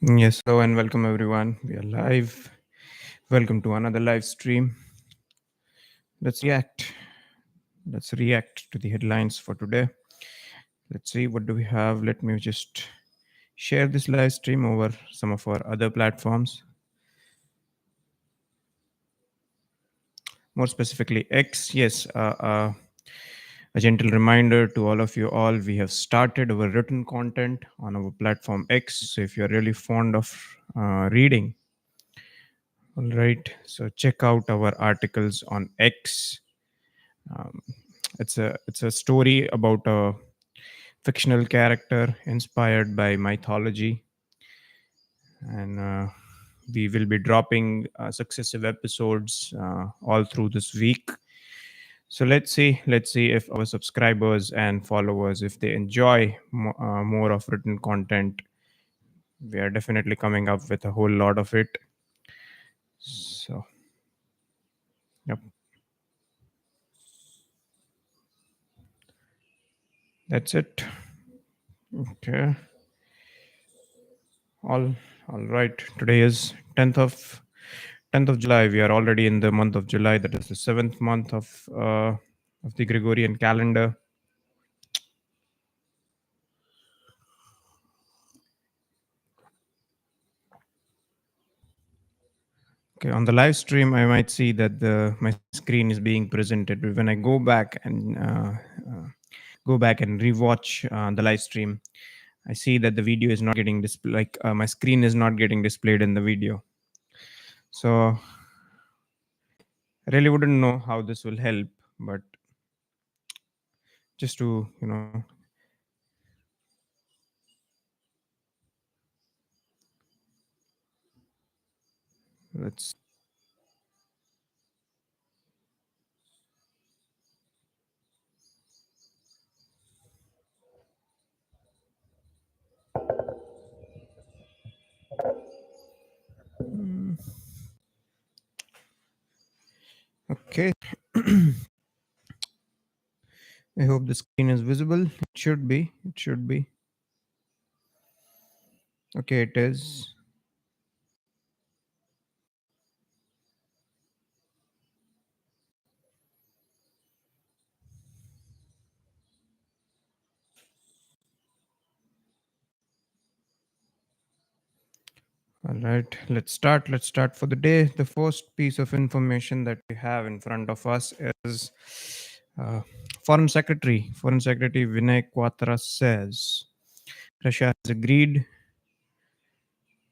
Yes, hello and welcome everyone. We are live. Welcome to another live stream. Let's react. Let's react to the headlines for today. Let's see what do we have. Let me just share this live stream over some of our other platforms. More specifically, X. Yes, a gentle reminder to all of you all. We have started our written content on our platform X. So if you're really fond of reading, all right. So check out our articles on X. Um, it's a story about a fictional character inspired by mythology, and we will be dropping successive episodes all through this week. So let's see if our subscribers and followers, if they enjoy more of written content. We are definitely coming up with a whole lot of it. So yep, that's it. Okay. All all right. Today is 10th of July. We are already in the month of July. That is the seventh month of the Gregorian calendar. Okay, on the live stream, I might see that the my screen is being presented. When I go back and rewatch the live stream, I see that the video is not getting displayed. Like my screen is not getting displayed in the video. So I really wouldn't know how this will help, but just to let's. Okay. I hope the screen is visible. It should be. It should be. Okay, it is. All right, let's start. Let's start for the day. The first piece of information that we have in front of us is uh, Foreign Secretary Vinay Quatra says Russia has agreed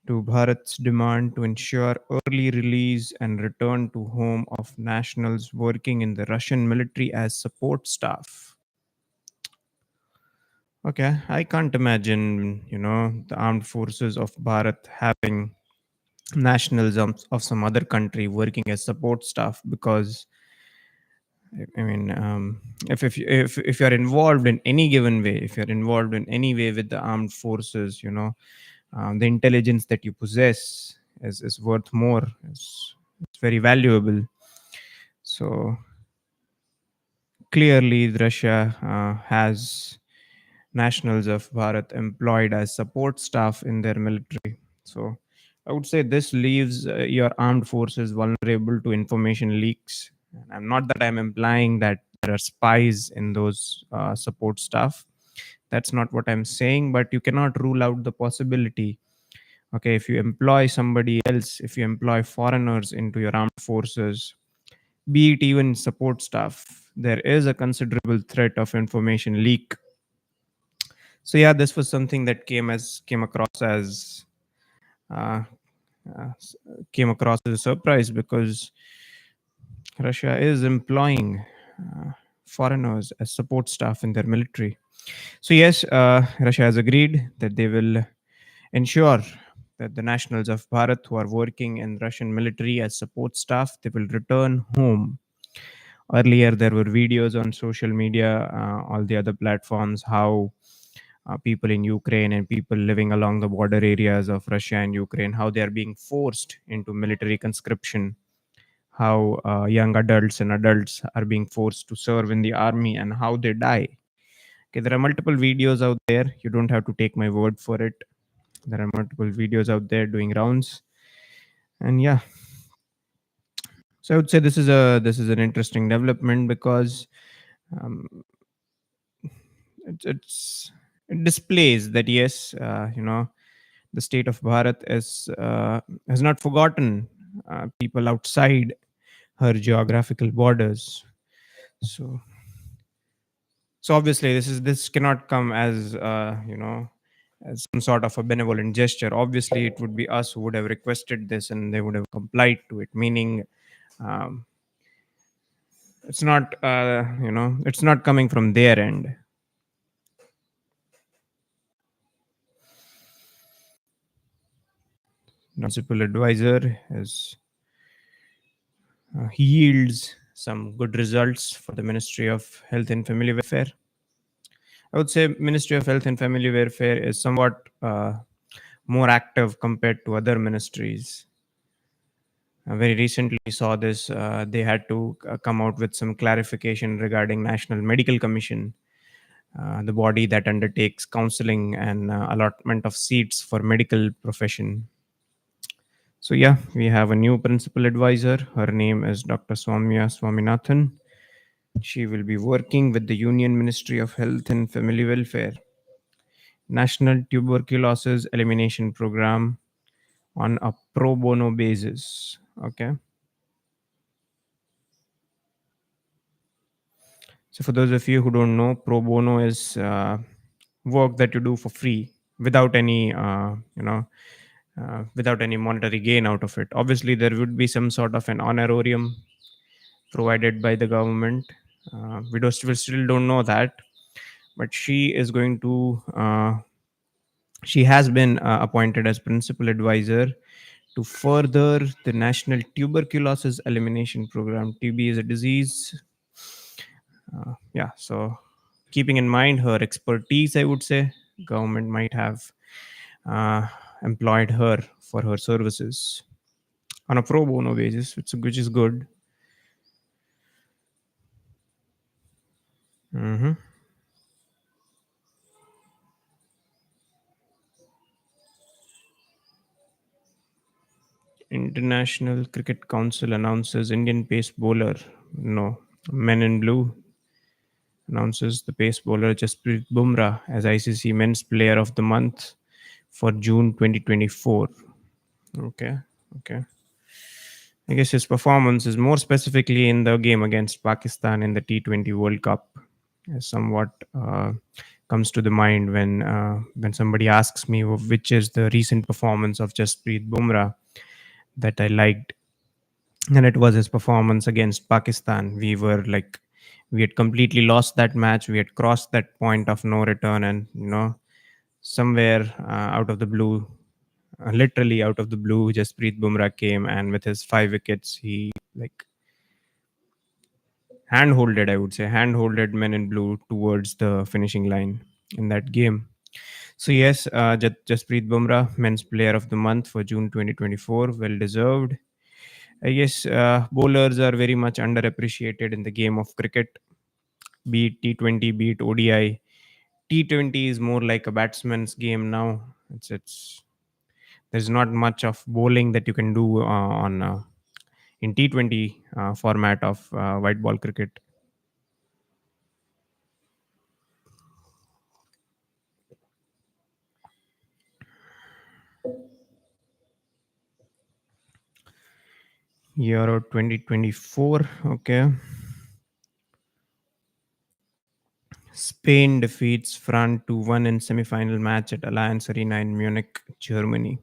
to Bharat's demand to ensure early release and return to home of nationals working in the Russian military as support staff. Okay, I can't imagine, the armed forces of Bharat having nationals of some other country working as support staff because I mean, if you're involved in any given way, if you're involved in any way with the armed forces, the intelligence that you possess is worth more. It's very valuable. So clearly, Russia has nationals of Bharat employed as support staff in their military. So I would say this leaves your armed forces vulnerable to information leaks. And I'm not that I'm implying that there are spies in those support staff. That's not what I'm saying, but you cannot rule out the possibility. Okay, if you employ somebody else, if you employ foreigners into your armed forces, be it even support staff, there is a considerable threat of information leak. So yeah, this was something that came across as uh, uh, s- came across as a surprise because Russia is employing foreigners as support staff in their military. So yes, Russia has agreed that they will ensure that the nationals of Bharat who are working in Russian military as support staff, they will return home. Earlier, there were videos on social media, all the other platforms, how people in Ukraine and people living along the border areas of Russia and Ukraine, how they are being forced into military conscription, how young adults and adults are being forced to serve in the army and how they die. Okay, there are multiple videos out there. You don't have to take my word for it. There are multiple videos out there doing rounds, and yeah, so I would say this is an interesting development because um, it displays that yes, the state of Bharat has not forgotten people outside her geographical borders. So so obviously this cannot come as as some sort of a benevolent gesture. Obviously it would be us who would have requested this and they would have complied to it, meaning um, it's not coming from their end. Principal advisor is he yields some good results for the Ministry of Health and Family Welfare. I would say Ministry of Health and Family Welfare is somewhat more active compared to other ministries. Very recently saw this. They had to come out with some clarification regarding National Medical Commission, the body that undertakes counseling and allotment of seats for medical profession. So yeah, we have a new principal advisor. Her name is Dr. Swamya Swaminathan. She will be working with the Union Ministry of Health and Family Welfare, National Tuberculosis Elimination Program on a pro bono basis. Okay. So, for those of you who don't know, pro bono is work that you do for free without any, without any monetary gain out of it. Obviously, there would be some sort of an honorarium provided by the government. We still don't know that, but she is going to. She has been appointed as principal advisor to further the National Tuberculosis Elimination Program. TB is a disease. Yeah, so keeping in mind her expertise, I would say government might have uh, employed her for her services on a pro bono basis, which is good. Hmm. International Cricket Council announces Indian pace bowler. No, Men in Blue announces the pace bowler Jasprit Bumrah as ICC Men's Player of the Month for June 2024. Okay, okay. I guess his performance is more specifically in the game against Pakistan in the T20 World Cup. Somewhat comes to the mind when somebody asks me which is the recent performance of Jasprit Bumrah that I liked, and it was his performance against Pakistan. We had completely lost that match. We had crossed that point of no return, and somewhere out of the blue, literally out of the blue, Jasprit Bumrah came, and with his 5 wickets, he like handholded, I would say, handholded Men in Blue towards the finishing line in that game. So yes, Jasprit Bumrah, Men's Player of the Month for June 2024, well deserved. I guess bowlers are very much underappreciated in the game of cricket, be it T20, be it ODI. T20 is more like a batsman's game now. It's there's not much of bowling that you can do on in T20 format of white ball cricket. Euro 2024. Okay. Spain defeats France 2-1 in semi-final match at Allianz Arena in Munich, Germany.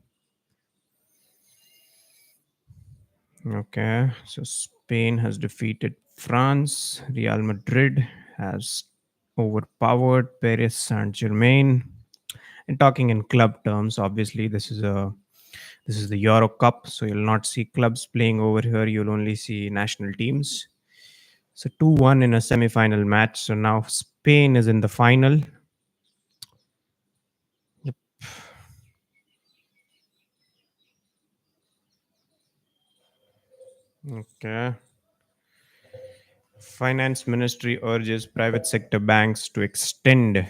Okay. So Spain has defeated France. Real Madrid has overpowered Paris Saint-Germain. And talking in club terms, obviously this is the Euro Cup, so you'll not see clubs playing over here. You'll only see national teams. So 2-1 in a semi-final match. So now Spain is in the final. Yep. Okay. Finance Ministry urges private sector banks to extend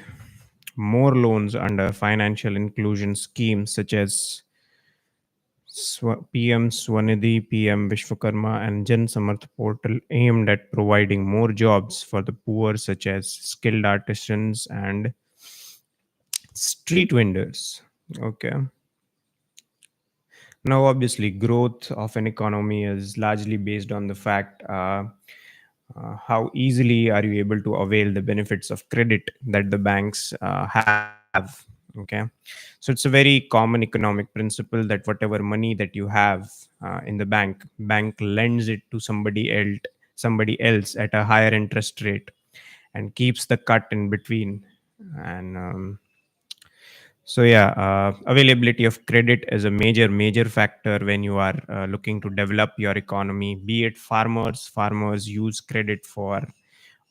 more loans under financial inclusion schemes such as PM Swanidhi, PM Vishwakarma, and Jan Samarth portal aimed at providing more jobs for the poor, such as skilled artisans and street vendors. Okay. Now, obviously, growth of an economy is largely based on the fact how easily are you able to avail the benefits of credit that the banks have. Okay, so it's a very common economic principle that whatever money that you have in the bank lends it to somebody else at a higher interest rate and keeps the cut in between. And so yeah, availability of credit is a major factor when you are looking to develop your economy. Be it farmers use credit for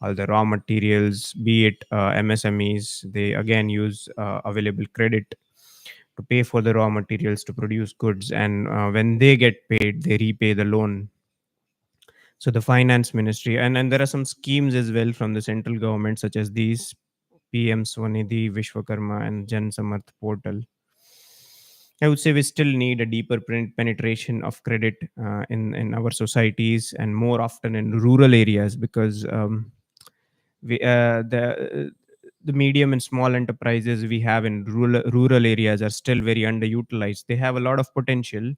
all the raw materials. Be it MSMEs, they again use available credit to pay for the raw materials to produce goods, and when they get paid, they repay the loan. So the finance ministry, and there are some schemes as well from the central government, such as these PM Swanidhi, Vishwakarma, and Jan Samarth portal. I would say we still need a deeper penetration of credit in our societies, and more often in rural areas, because we, the medium and small enterprises we have in rural areas are still very underutilized. They have a lot of potential,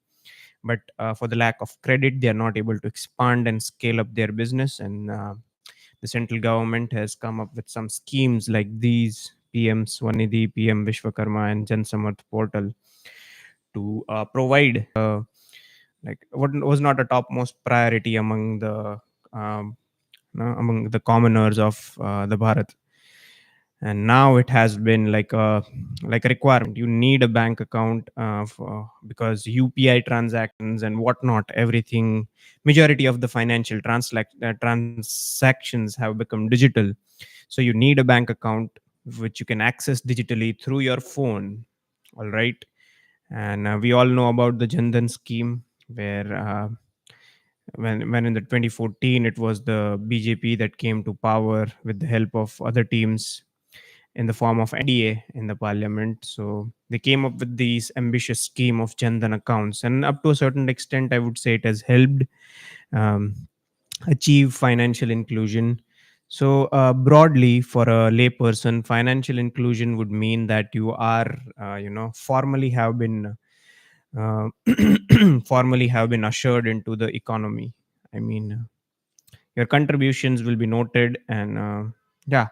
but for the lack of credit, they are not able to expand and scale up their business. And the central government has come up with some schemes like these PM Swanidhi, PM Vishwakarma, and Jan Samarth portal to provide like what was not a topmost priority um, among the commoners of the Bharat, and now it has been like a requirement. You need a bank account because UPI transactions and whatnot, everything, majority of the financial transactions have become digital. So you need a bank account which you can access digitally through your phone. All right. And we all know about the Jandan scheme, where when in the 2014 it was the BJP that came to power with the help of other teams in the form of NDA in the parliament. So they came up with these ambitious scheme of Jandan accounts, and up to a certain extent, I would say it has helped um, achieve financial inclusion. So broadly, for a layperson, financial inclusion would mean that you are, formally have been uh, formally have been ushered into the economy. I mean, your contributions will be noted, and yeah,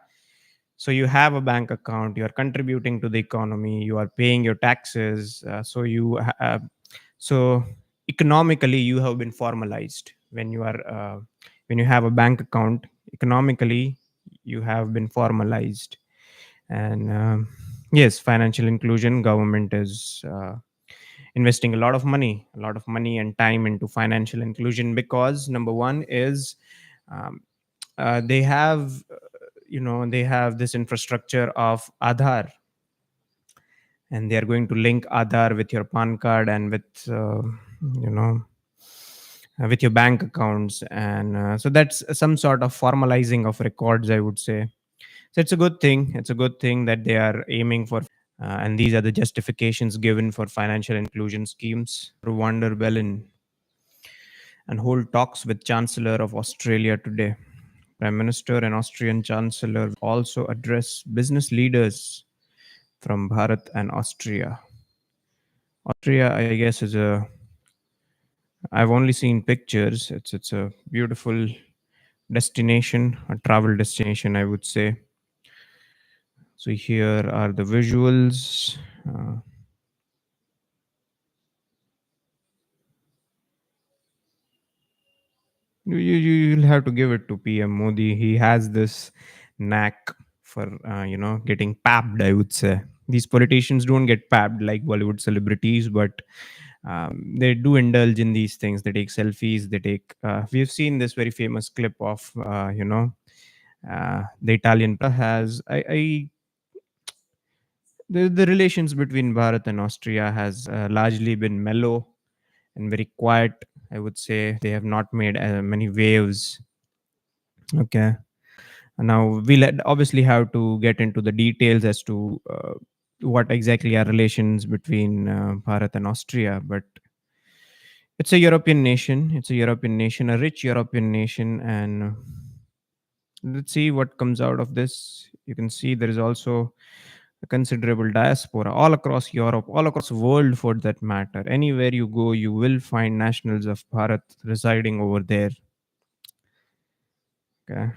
so you have a bank account, you are contributing to the economy, you are paying your taxes. So economically, you have been formalized when you have a bank account. Economically, you have been formalized, and yes, financial inclusion, government is investing a lot of money and time into financial inclusion, because number one is um, they have they have this infrastructure of Aadhaar, and they are going to link Aadhaar with your PAN card and you know with your bank accounts. And so that's some sort of formalizing of records, I would say. So it's a good thing that they are aiming for. And these are the justifications given for financial inclusion schemes. Rwanda Berlin and hold talks with Chancellor of Australia today. Prime Minister and Austrian Chancellor also address business leaders from Bharat and Austria. Austria, I guess, is a. I've only seen pictures. It's a beautiful destination, a travel destination, I would say. So here are the visuals. You'll have to give it to PM Modi. He has this knack for getting papped, I would say. These politicians don't get papped like Bollywood celebrities, but they do indulge in these things. They take selfies. They take. We've seen this very famous clip of the Italian has I the relations between Bharat and Austria has largely been mellow and very quiet. I would say they have not made many waves. Okay. Now we'll obviously have to get into the details as to what exactly are relations between Bharat and Austria, but it's a European nation. It's a European nation, a rich European nation, and let's see what comes out of this. You can see there is also a considerable diaspora all across Europe, all across the world for that matter. Anywhere you go, you will find nationals of Bharat residing over there. Okay.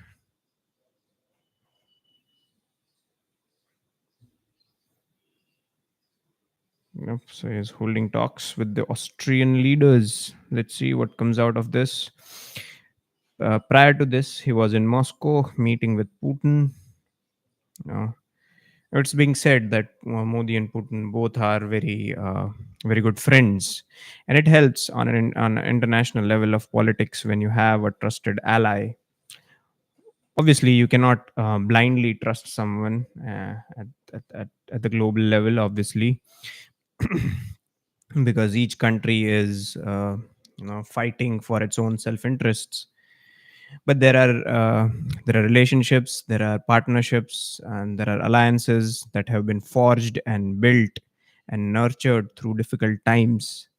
Yep. So he's holding talks with the Austrian leaders. Let's see what comes out of this. Prior to this, he was in Moscow meeting with Putin. Uh, it's being said that Modi and Putin both are very good friends, and it helps on an international level of politics when you have a trusted ally. Obviously, you cannot blindly trust someone at the global level, obviously, because each country is fighting for its own self interests. But there are relationships, there are partnerships, and there are alliances that have been forged and built and nurtured through difficult times.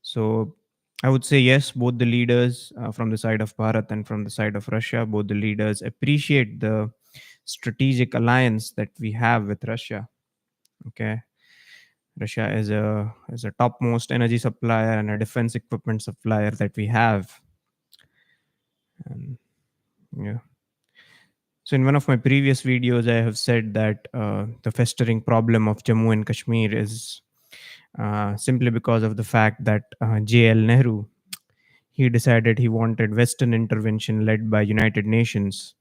So I would say yes, both the leaders from the side of Bharat and from the side of Russia, both the leaders appreciate the strategic alliance that we have with Russia. Okay, Russia is a topmost energy supplier and a defense equipment supplier that we have. And yeah. So in one of my previous videos, I have said that the festering problem of Jammu and Kashmir is simply because of the fact that J.L. Nehru, he decided he wanted Western intervention led by United Nations.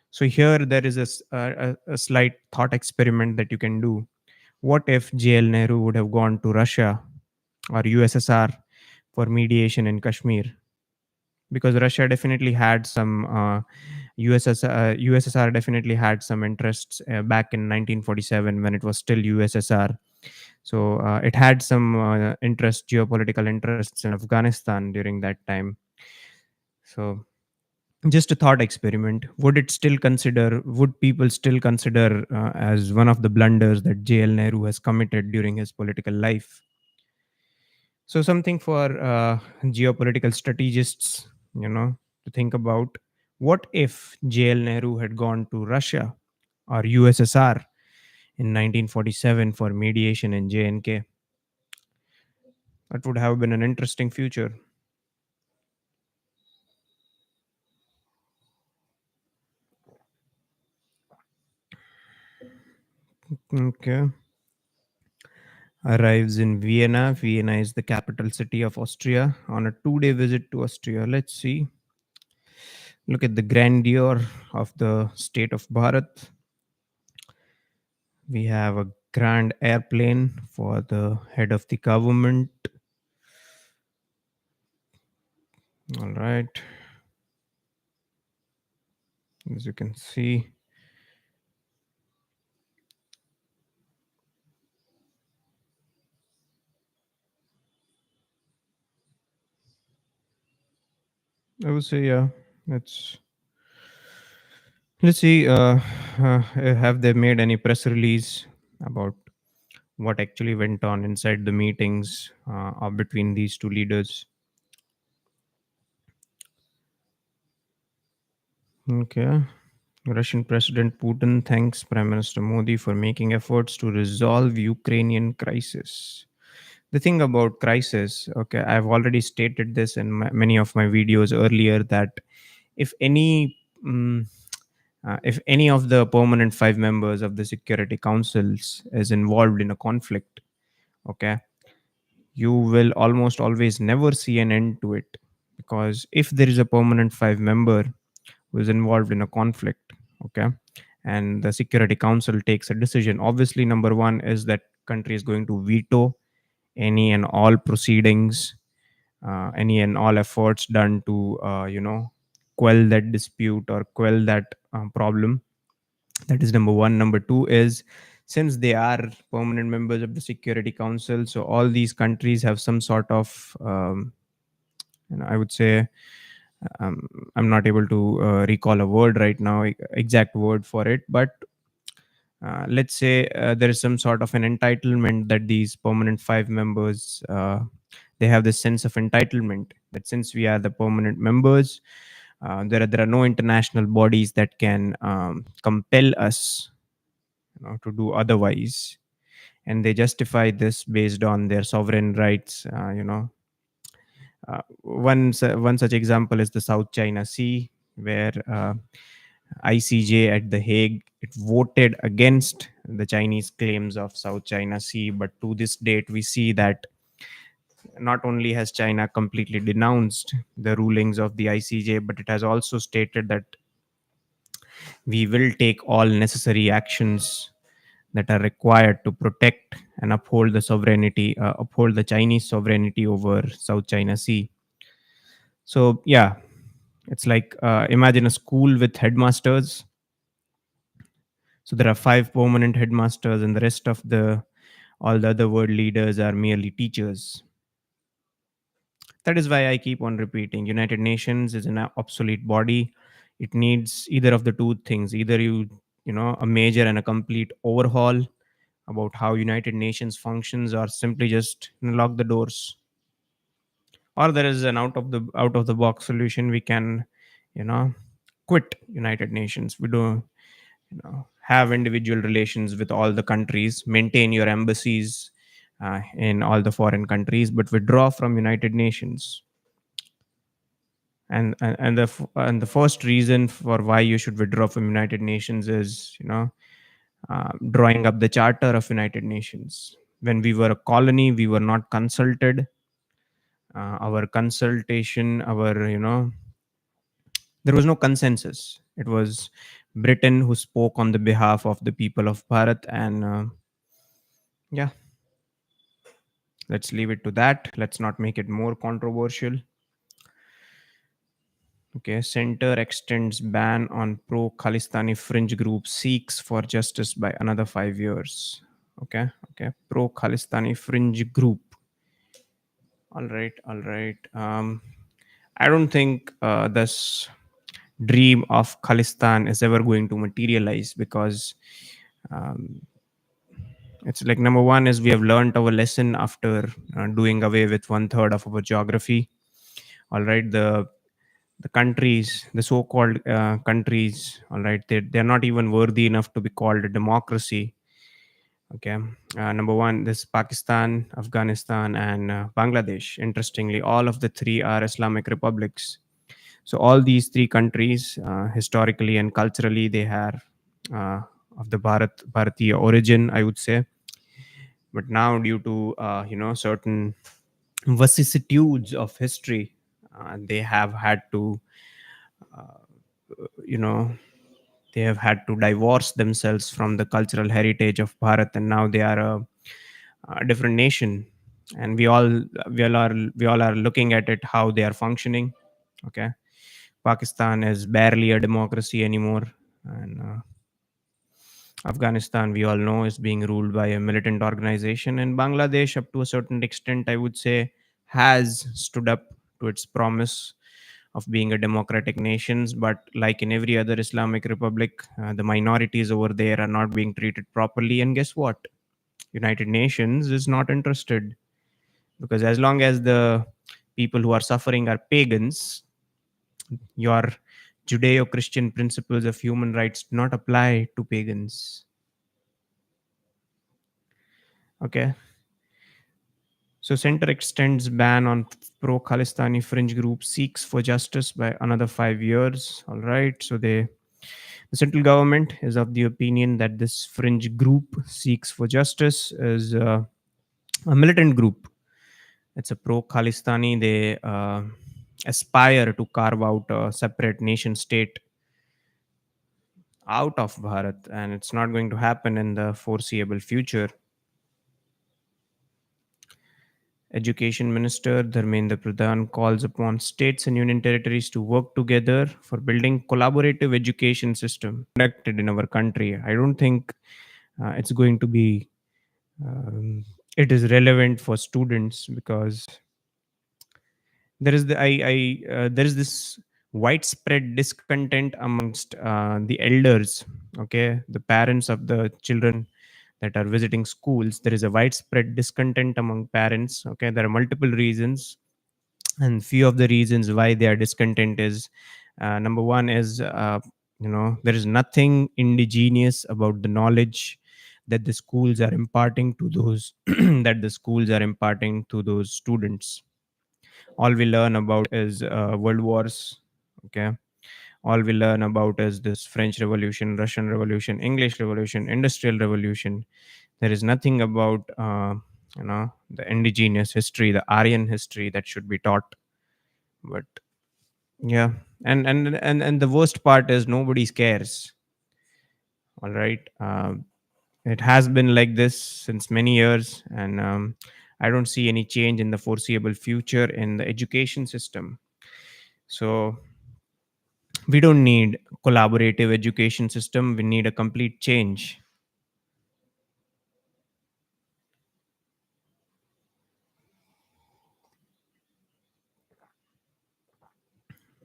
So here there is a slight thought experiment that you can do. What if J.L. Nehru would have gone to Russia or USSR for mediation in Kashmir? Because Russia definitely had some USSR definitely had some interests back in 1947 when it was still USSR. So it had some geopolitical interests in Afghanistan during that time. So just a thought experiment: would people still consider as one of the blunders that JL Nehru has committed during his political life? So something for geopolitical strategists, to think about. What if JL Nehru had gone to Russia or USSR in 1947 for mediation in JNK? That would have been an interesting future. Okay. Arrives in Vienna. Vienna is the capital city of Austria on a 2 day visit to Austria. Let's see. Look at the grandeur of the state of Bharat. We have a grand airplane for the head of the government. All right. As you can see, I would say, yeah, let's let's see. Have they made any press release about what actually went on inside the meetings between these two leaders? Okay. Russian President Putin thanks Prime Minister Modi for making efforts to resolve Ukrainian crisis. The thing about crisis, okay, I've already stated this in many of my videos earlier that if any mm, if any of the permanent five members of the Security Councils is involved in a conflict, okay, you will almost always never see an end to it, because if there is a permanent five member who is involved in a conflict, okay, and the Security Council takes a decision, obviously number one is that country is going to veto any and all proceedings, any and all efforts done to quell that dispute or quell that problem. That is number one. Number two is, since they are permanent members of the Security Council, so all these countries have some sort of I would say um, I'm not able to recall a word right now, exact word for it, but let's say there is some sort of an entitlement that these permanent five members they have this sense of entitlement that since we are the permanent members, there are no international bodies that can compel us, to do otherwise, and they justify this based on their sovereign rights. One such example is the South China Sea, where ICJ at The Hague it voted against the Chinese claims of South China Sea. But to this date, we see that not only has China completely denounced the rulings of the ICJ, but it has also stated that we will take all necessary actions that are required to protect and uphold the Chinese sovereignty over South China Sea. So yeah, it's like imagine a school with headmasters. So there are five permanent headmasters, and the rest of the all the other world leaders are merely teachers. That is why I keep on repeating: United Nations is an obsolete body. It needs either of the two things: either a major and a complete overhaul about how United Nations functions, or simply just lock the doors. Or there is an out of the box solution. We can, you know, quit United Nations. We don't, have individual relations with all the countries, maintain your embassies in all the foreign countries, but withdraw from United Nations. And the first reason for why you should withdraw from United Nations is, drawing up the charter of United Nations. When we were a colony, we were not consulted. Our consultation, our there was no consensus. It was Britain who spoke on the behalf of the people of Bharat, and yeah, let's leave it to that. Let's not make it more controversial. Okay, center extends ban on pro Khalistani fringe group seeks for justice by another 5 years. Okay, pro Khalistani fringe group. All right, all right. I don't think this dream of Khalistan is ever going to materialize, because um, it's like, number one is we have learned our lesson after doing away with one third of our geography. All right, the countries, the so-called countries, all right, they're not even worthy enough to be called a democracy. Okay, number one, this Pakistan, Afghanistan, and Bangladesh. Interestingly, all of the three are Islamic republics. So all these three countries, historically and culturally, they are uh, of the Bharatiya origin, I would say. But now, due to certain vicissitudes of history, they have had to, you know, they have had to divorce themselves from the cultural heritage of Bharat, and now they are a different nation. And we all are looking at it how they are functioning. Okay, Pakistan is barely a democracy anymore, and Afghanistan, we all know, is being ruled by a militant organization, and Bangladesh, up to a certain extent, I would say, has stood up to its promise of being a democratic nation. But like in every other Islamic republic, the minorities over there are not being treated properly. And guess what? United Nations is not interested, because as long as the people who are suffering are pagans, your Judeo-Christian principles of human rights do not apply to pagans. Okay, so center extends ban on pro Khalistani fringe group seeks for justice by another 5 years. All right. So the central government is of the opinion that this fringe group seeks for justice is a militant group. It's a pro Khalistani. They aspire to carve out a separate nation state out of Bharat, and it's not going to happen in the foreseeable future. Education Minister Dharmendra Pradhan calls upon states and union territories to work together for building collaborative education system conducted in our country. I don't think it's going to be it is relevant for students, because there is this widespread discontent amongst the elders, okay, the parents of the children that are visiting schools. There is a widespread discontent among parents. Okay, there are multiple reasons, and few of the reasons why they are discontent is, number one is, there is nothing indigenous about the knowledge that the schools are imparting to those that the schools are imparting to those students. All we learn about is world wars. Okay, all we learn about is this French Revolution, Russian Revolution, English Revolution, Industrial Revolution. There is nothing about the indigenous history, the Aryan history that should be taught. But yeah, and the worst part is nobody cares. All right, it has been like this since many years, and I don't see any change in the foreseeable future in the education system. So we don't need collaborative education system, we need a complete change.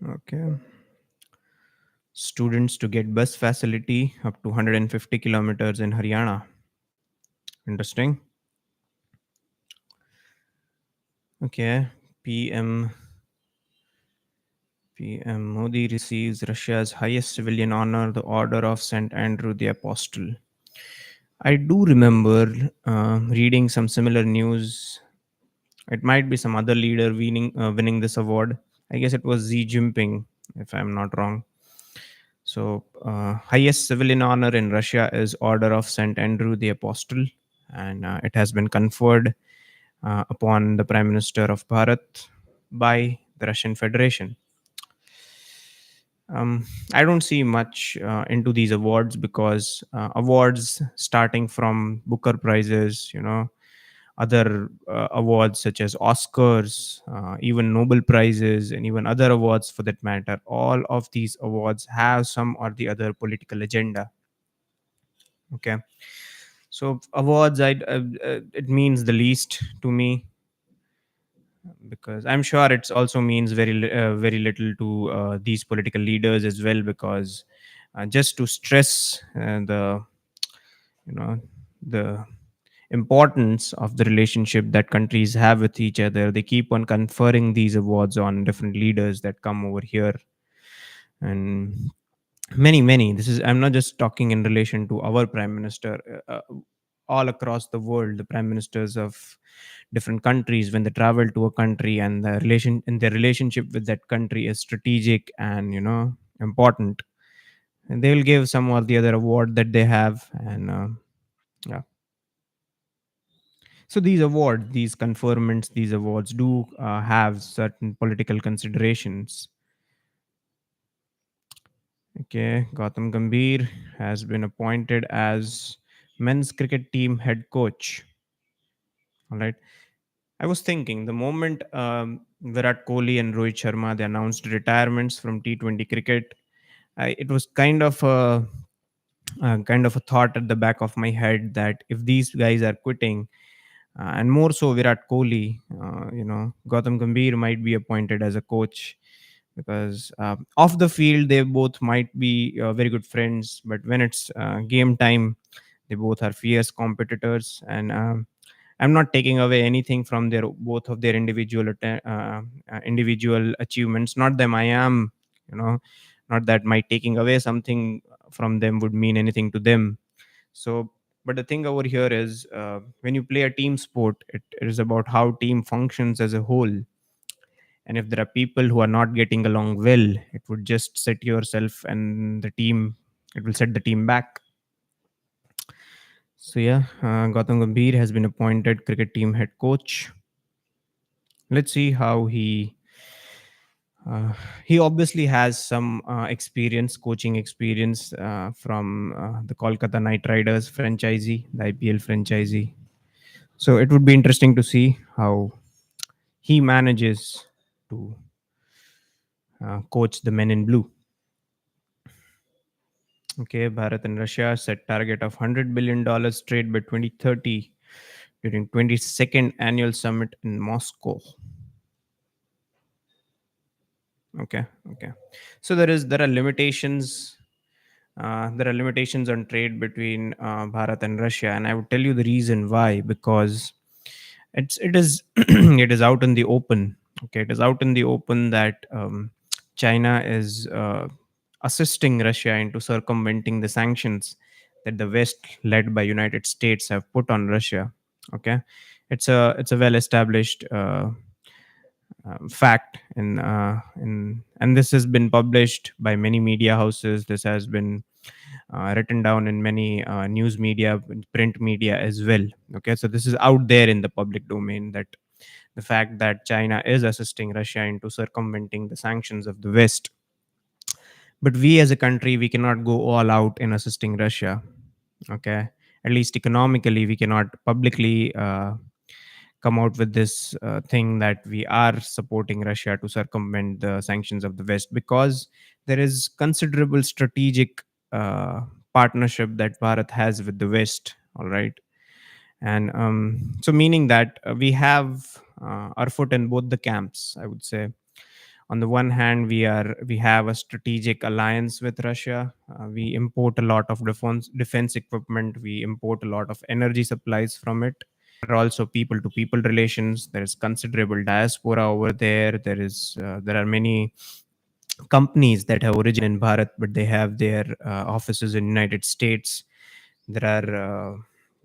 Okay, students to get bus facility up to 150 kilometers in Haryana. Interesting. Okay, pm PM Modi receives Russia's highest civilian honor, the Order of St. Andrew the Apostle. I do remember reading some similar news. It might be some other leader winning this award. I guess it was Xi Jinping, if I'm not wrong. So, highest civilian honor in Russia is Order of St. Andrew the Apostle, and it has been conferred upon the Prime Minister of Bharat by the Russian Federation. I don't see much into these awards because awards starting from Booker prizes, other awards such as Oscars, even Nobel prizes, and even other awards for that matter. All of these awards have some or the other political agenda. Okay, so awards, it means the least to me, because I'm sure it also means very little to these political leaders as well, because just to stress you know the importance of the relationship that countries have with each other, they keep on conferring these awards on different leaders that come over here. And many, this is, I'm not just talking in relation to our prime minister, all across the world, the prime ministers of different countries, when they travel to a country and their relationship with that country is strategic and important, and they'll give some or the other award that they have. And yeah, so these awards, these conferments, these awards do have certain political considerations. Okay, Gautam Gambhir has been appointed as men's cricket team head coach. All right, I was thinking the moment Virat Kohli and Rohit Sharma they announced retirements from T20 cricket, it was kind of a thought at the back of my head that if these guys are quitting, and more so Virat Kohli, Gautam Gambhir might be appointed as a coach, because off the field they both might be very good friends, but when it's game time, they both are fierce competitors. And I'm not taking away anything from their both of their individual achievements. Not them. I am, you know, not that my taking away something from them would mean anything to them. So, but the thing over here is, when you play a team sport, it is about how team functions as a whole. And if there are people who are not getting along well, it would just set yourself and the team. It will set the team back. So yeah, Gautam Gambhir has been appointed cricket team head coach. Let's see how uh, he obviously has some experience, coaching experience from the Kolkata Knight Riders franchisee, the IPL franchisee. So it would be interesting to see how he manages to coach the men in blue. Okay, Bharat and Russia set target of $100 billion trade by 2030 during 22nd annual summit in Moscow. Okay, okay. So there are limitations. There are limitations on trade between Bharat and Russia, and I would tell you the reason why. Because it is it is out in the open. Okay, it is out in the open that China is assisting Russia into circumventing the sanctions that the West, led by United States, have put on Russia. Okay, it's a well established fact and this has been published by many media houses. This has been written down in many news media, print media as well. Okay, so this is out there in the public domain, that the fact that China is assisting Russia into circumventing the sanctions of the West. But we as a country, we cannot go all out in assisting Russia. Okay, at least economically, we cannot publicly come out with this thing that we are supporting Russia to circumvent the sanctions of the West, because there is considerable strategic uh, partnership that Bharat has with the West. All right, and so meaning that we have our foot in both the camps, I would say. On the one hand, we have a strategic alliance with Russia. We import a lot of defense equipment. We import a lot of energy supplies from it. There are also people to people relations. There is considerable diaspora over there. There are many companies that have origin in Bharat, but they have their offices in United States. There are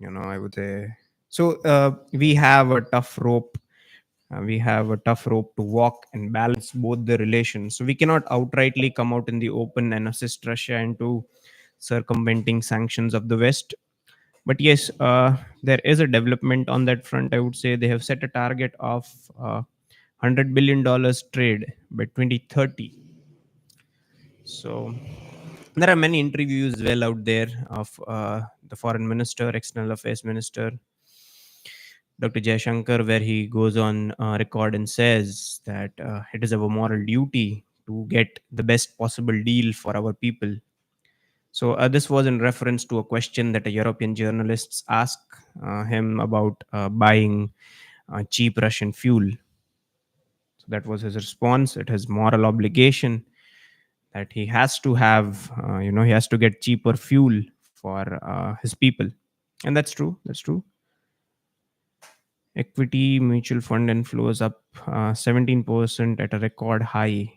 I would say, so we have a tough rope. We have a tough rope to walk and balance both the relations. So we cannot outrightly come out in the open and assist Russia into circumventing sanctions of the West. But yes, there is a development on that front. I would say they have set a target of $100 billion trade by 2030. So there are many interviews well out there of the foreign minister, external affairs minister, Dr. Jayashankar, where he goes on record and says that it is our moral duty to get the best possible deal for our people. So this was in reference to a question that a European journalists asked him about buying cheap Russian fuel. So that was his response. It is moral obligation that he has to have, he has to get cheaper fuel for his people, and that's true. That's true. Equity mutual fund inflows up 17% at a record high.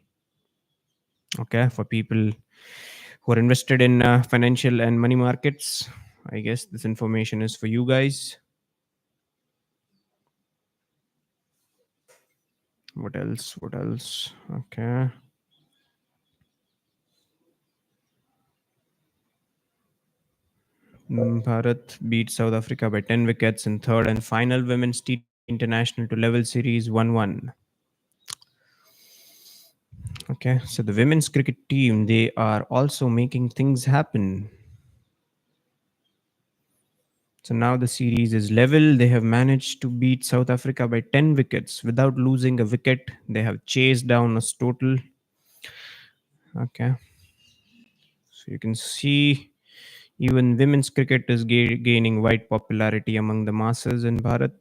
Okay, for people who are invested in financial and money markets, I guess this information is for you guys. What else? What else? Okay. Bharat beat South Africa by 10 wickets in third and final women's T20 international to level series 1-1. Okay, so the women's cricket team, they are also making things happen. So now the series is level. They have managed to beat South Africa by 10 wickets without losing a wicket. They have chased down a total. Okay, so you can see even women's cricket is gaining wide popularity among the masses in Bharat.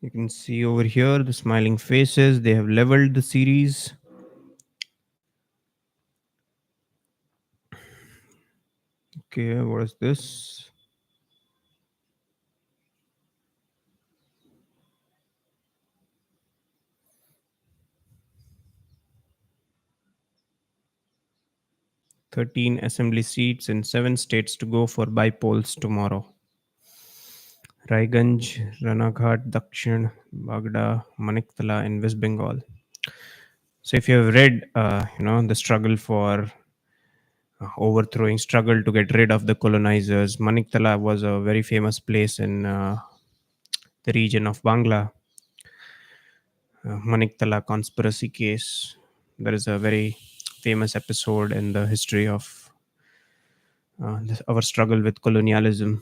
You can see over here the smiling faces. They have leveled the series. Okay, what is this? 13 assembly seats in 7 states to go for by-polls tomorrow. Raiganj, Ranaghat, Dakshin, Bagda, Maniktala in West Bengal. So if you have read, the struggle for overthrowing, struggle to get rid of the colonizers, Maniktala was a very famous place in the region of Bangla. Maniktala conspiracy case. There is a very famous episode in the history of our struggle with colonialism.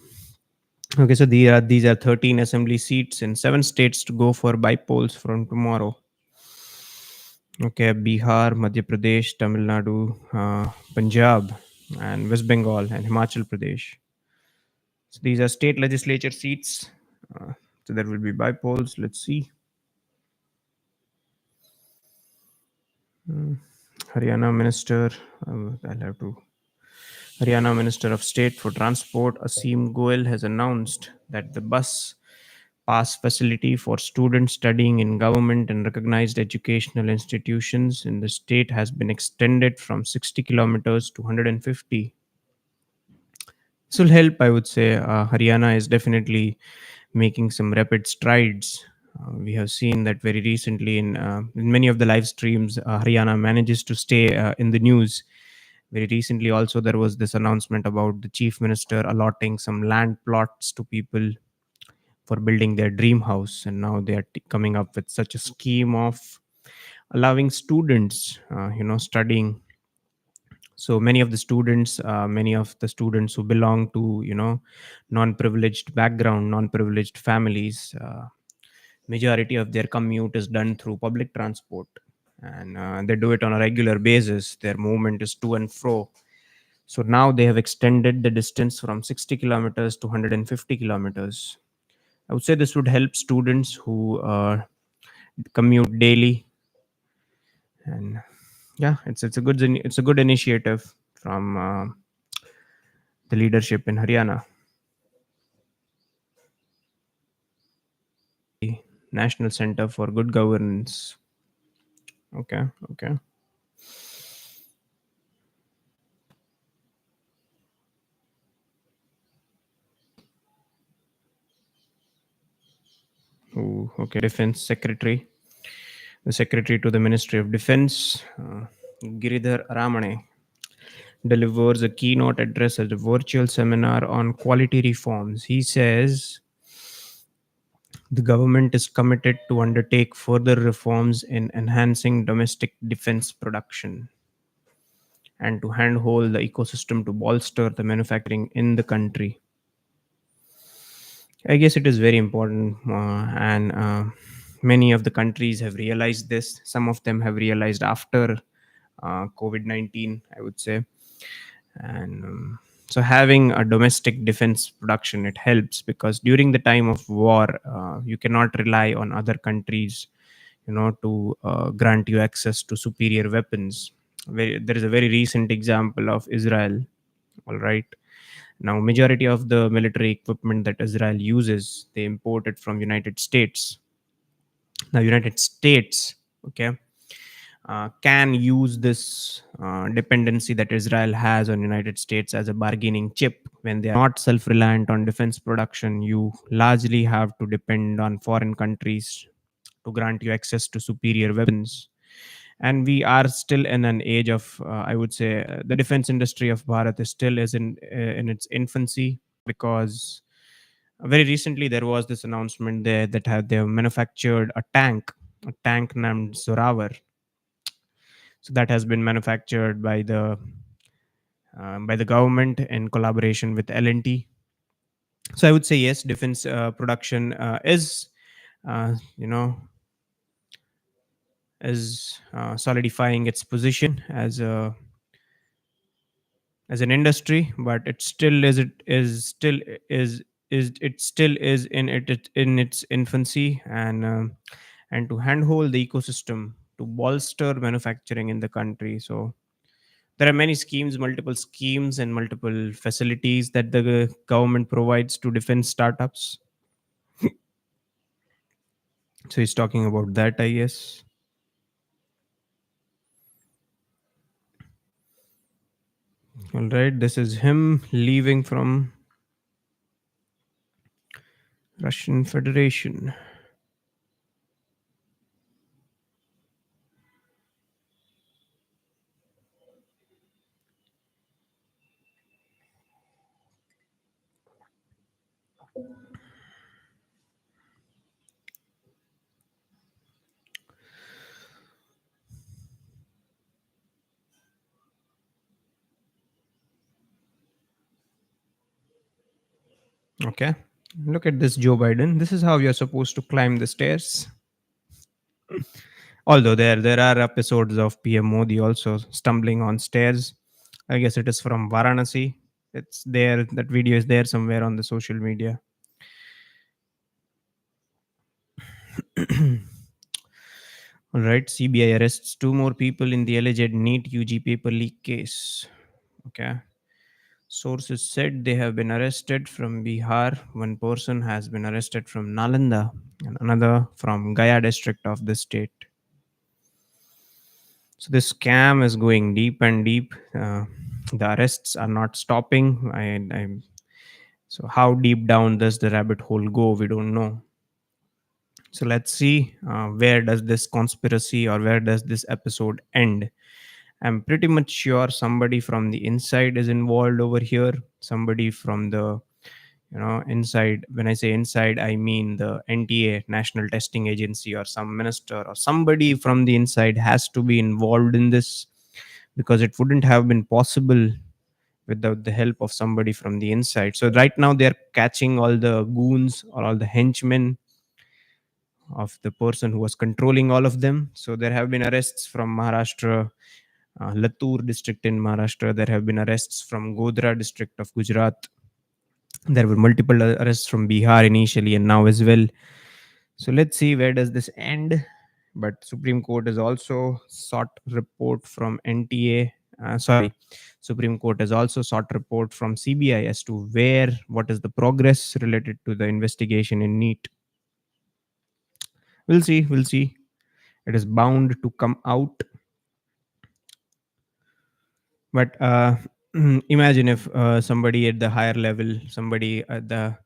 Okay, so these are 13 assembly seats in 7 states to go for by polls from tomorrow. Okay, Bihar, Madhya Pradesh, Tamil Nadu, Punjab, and West Bengal and Himachal Pradesh. So these are state legislature seats. Uh, so there will be by polls. Let's see. Haryana Minister, I'll have to. Haryana Minister of State for Transport Asim Goel has announced that the bus pass facility for students studying in government and recognized educational institutions in the state has been extended from 60 kilometers to 150. This will help, I would say. Haryana is definitely making some rapid strides. We have seen that very recently in many of the live streams, Haryana manages to stay in the news. Very recently, also, there was this announcement about the chief minister allotting some land plots to people for building their dream house. And now they are coming up with such a scheme of allowing students, studying. So many of the students who belong to non-privileged background, non-privileged families, majority of their commute is done through public transport, and they do it on a regular basis. Their movement is to and fro. So now they have extended the distance from 60 kilometers to 150 kilometers. I would say this would help students who commute daily, and yeah, it's a good initiative from the leadership in Haryana. National Center for Good Governance. Okay, okay. Ooh, okay. Defense Secretary, the Secretary to the Ministry of Defense, Giridhar Ramane, delivers a keynote address at a virtual seminar on quality reforms. He says the government is committed to undertake further reforms in enhancing domestic defense production and to handhold the ecosystem to bolster the manufacturing in the country. I guess it is very important, and many of the countries have realized this. Some of them have realized after COVID 19, I would say. And so, having a domestic defense production, it helps because during the time of war, you cannot rely on other countries, to grant you access to superior weapons. There is a very recent example of Israel. All right, now, majority of the military equipment that Israel uses, they import it from United States. Now, United States, okay, can use this dependency that Israel has on United States as a bargaining chip. When they are not self-reliant on defense production, you largely have to depend on foreign countries to grant you access to superior weapons. And we are still in an age of, I would say, the defense industry of Bharat is still is in its infancy, because very recently there was this announcement there that they have manufactured a tank named Zoravar. So that has been manufactured by the government in collaboration with L&T. So I would say yes, defense production is uh, you know solidifying its position as an industry, but it still is in its infancy, and to handhold the ecosystem to bolster manufacturing in the country. So there are many schemes, multiple schemes, and multiple facilities that the government provides to defense startups. So he's talking about that, I guess. All right, this is him leaving from Russian Federation. Okay. Look at this, Joe Biden. This is how you're supposed to climb the stairs. Although there are episodes of PM Modi also stumbling on stairs. I guess it is from Varanasi. It's there. That video is there somewhere on the social media. All right. CBI arrests two more people in the alleged NEET UG paper leak case. Okay. Sources said they have been arrested from Bihar. One person has been arrested from Nalanda and another from Gaya district of the state. So this scam is going deep and deep. The arrests are not stopping. So how deep down does the rabbit hole go? We don't know. So let's see where does this conspiracy or where does this episode end. I'm pretty much sure somebody from the inside is involved over here. Somebody from the inside. When I say inside, I mean the NTA, National Testing Agency, or some minister or somebody from the inside has to be involved in this, because it wouldn't have been possible without the help of somebody from the inside. So right now they're catching all the goons or all the henchmen of the person who was controlling all of them. So there have been arrests from Maharashtra, Latur district in Maharashtra. There have been arrests from Godhra district of Gujarat. There were multiple arrests from Bihar initially and now as well. So let's see where does this end. But Supreme Court has also sought report from NTA. Sorry, Supreme Court has also sought report from CBI as to what is the progress related to the investigation in NEET. We'll see. We'll see. It is bound to come out. But imagine if somebody at the higher level, somebody at the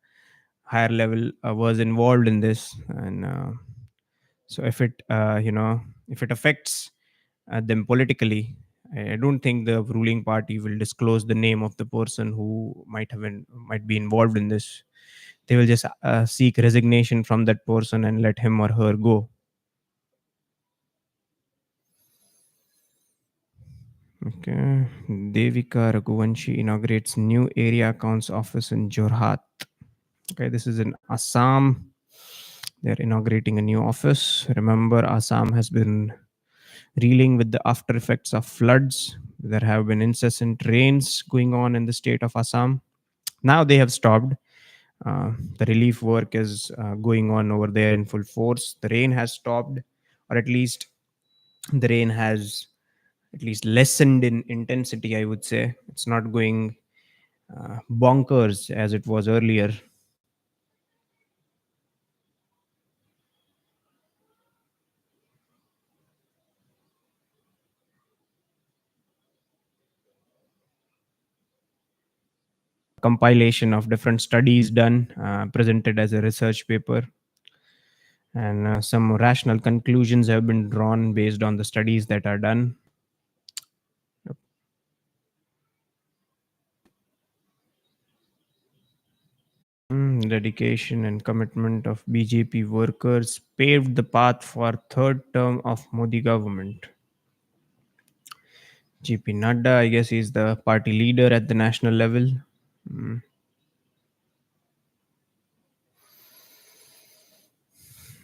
higher level was involved in this, and so if it if it affects them politically, I don't think the ruling party will disclose the name of the person who might be involved in this. They will just seek resignation from that person and let him or her go. Okay. Devika Raghuvanshi inaugurates new area accounts office in Jorhat. Okay, this is in Assam. They're inaugurating a new office. Remember, Assam has been reeling with the after effects of floods. There have been incessant rains going on in the state of Assam. Now they have stopped. The relief work is going on over there in full force. The rain has stopped, or at least the rain has at least lessened in intensity, I would say. It's not going bonkers as it was earlier. Compilation of different studies done, presented as a research paper, and some rational conclusions have been drawn based on the studies that are done. Dedication and commitment of BJP workers paved the path for third term of Modi government. JP Nadda, I guess, is the party leader at the national level. Mm.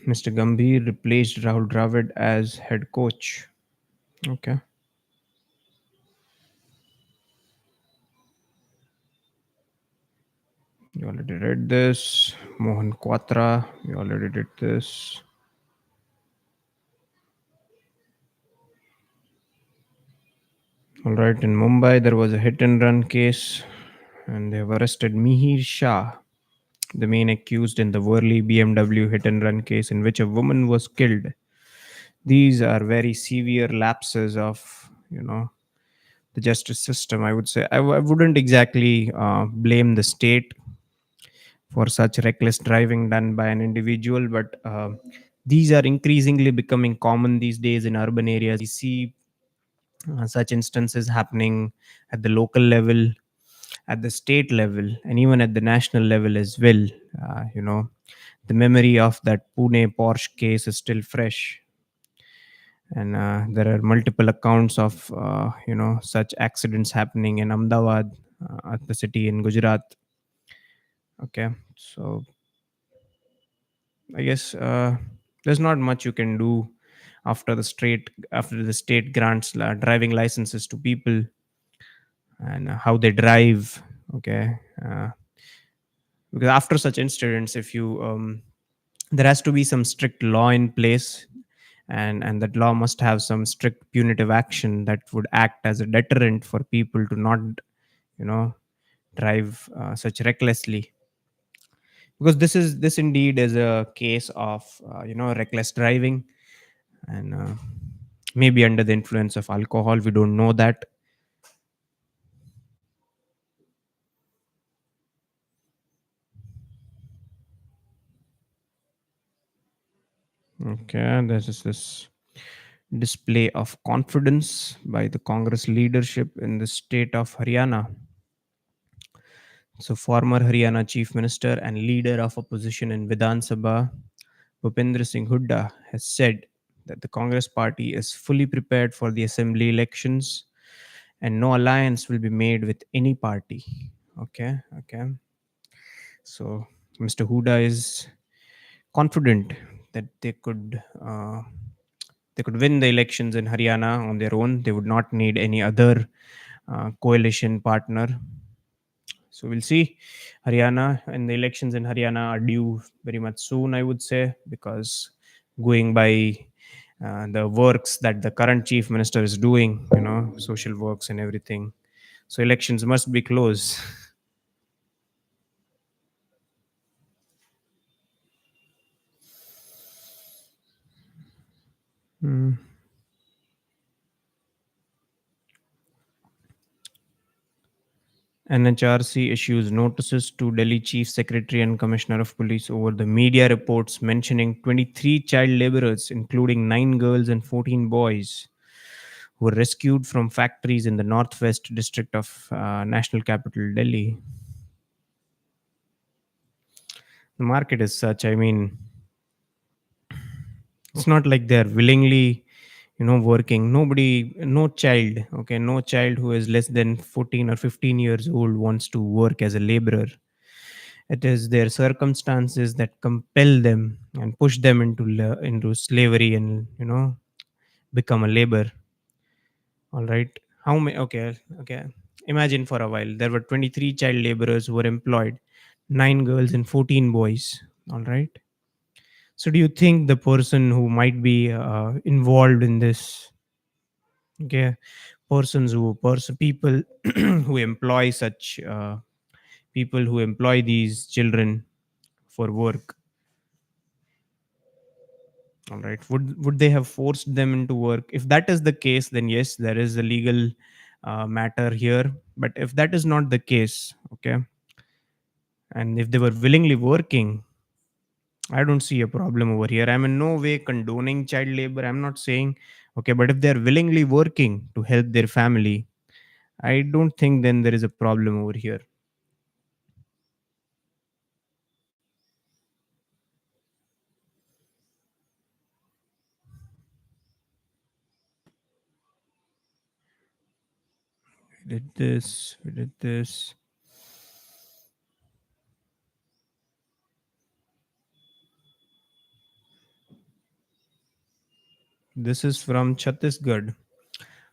Mr. Gambhir replaced Rahul Dravid as head coach. Okay. You already read this. Mohan Quatra, you already did this. All right, in Mumbai, there was a hit and run case, and they have arrested Mihir Shah, the main accused in the Worli BMW hit and run case in which a woman was killed. These are very severe lapses of, the justice system, I would say. I wouldn't exactly blame the state for such reckless driving done by an individual, but these are increasingly becoming common these days in urban areas. We see such instances happening at the local level, at the state level, and even at the national level as well. The memory of that Pune Porsche case is still fresh, and there are multiple accounts of such accidents happening in Ahmedabad, at the city in Gujarat. Okay, so I guess there's not much you can do after the state grants driving licenses to people, and how they drive. Okay, because after such incidents, if you there has to be some strict law in place, and that law must have some strict punitive action that would act as a deterrent for people to not, you know, drive such recklessly. Because this indeed is a case of reckless driving, and maybe under the influence of alcohol, we don't know that. Okay, this is this display of confidence by the Congress leadership in the state of Haryana. So, former Haryana Chief Minister and leader of opposition in Vidhan Sabha, Bhupendra Singh Hooda, has said that the Congress party is fully prepared for the assembly elections and no alliance will be made with any party. Okay, okay. So, Mr. Hooda is confident that they could win the elections in Haryana on their own. They would not need any other coalition partner. So we'll see. Haryana, and the elections in Haryana are due very much soon, I would say, because going by the works that the current chief minister is doing, social works and everything. So elections must be close. Hmm. NHRC issues notices to Delhi Chief Secretary and Commissioner of Police over the media reports mentioning 23 child laborers, including 9 girls and 14 boys, who were rescued from factories in the northwest district of national capital Delhi. The market is such. I mean, it's not like they're willingly, working. Nobody, no child, okay, no child who is less than 14 or 15 years old wants to work as a laborer. It is their circumstances that compel them and push them into slavery and become a labor. All right. How many? Okay, okay. Imagine for a while there were 23 child laborers who were employed, 9 girls and 14 boys. All right. So do you think the person who might be involved in this, okay, people who employ such people who employ these children for work, all right, would they have forced them into work? If that is the case, then yes, there is a legal matter here. But if that is not the case, okay, and if they were willingly working, I don't see a problem over here. I'm in no way condoning child labor. I'm not saying, okay, but if they're willingly working to help their family, I don't think then there is a problem over here. We did this. This is from Chhattisgarh.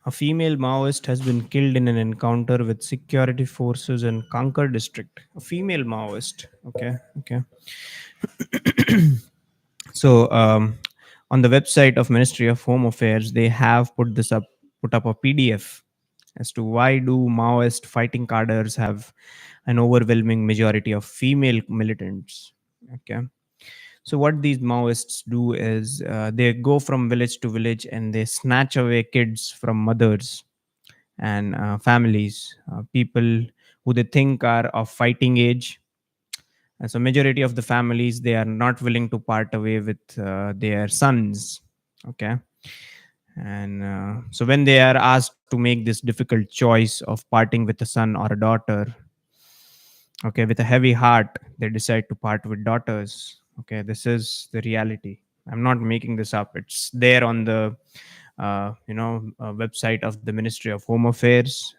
A female Maoist has been killed in an encounter with security forces in Kankar district. A female Maoist. Okay, okay. So on the website of Ministry of Home Affairs, they have put up a PDF as to why do Maoist fighting cadres have an overwhelming majority of female militants. Okay. So what these Maoists do is they go from village to village and they snatch away kids from mothers and families, people who they think are of fighting age. And so majority of the families, they are not willing to part away with their sons. Okay. And so when they are asked to make this difficult choice of parting with a son or a daughter, okay, with a heavy heart, they decide to part with daughters. Okay, this is the reality. I'm not making this up. It's there on the website of the Ministry of Home Affairs.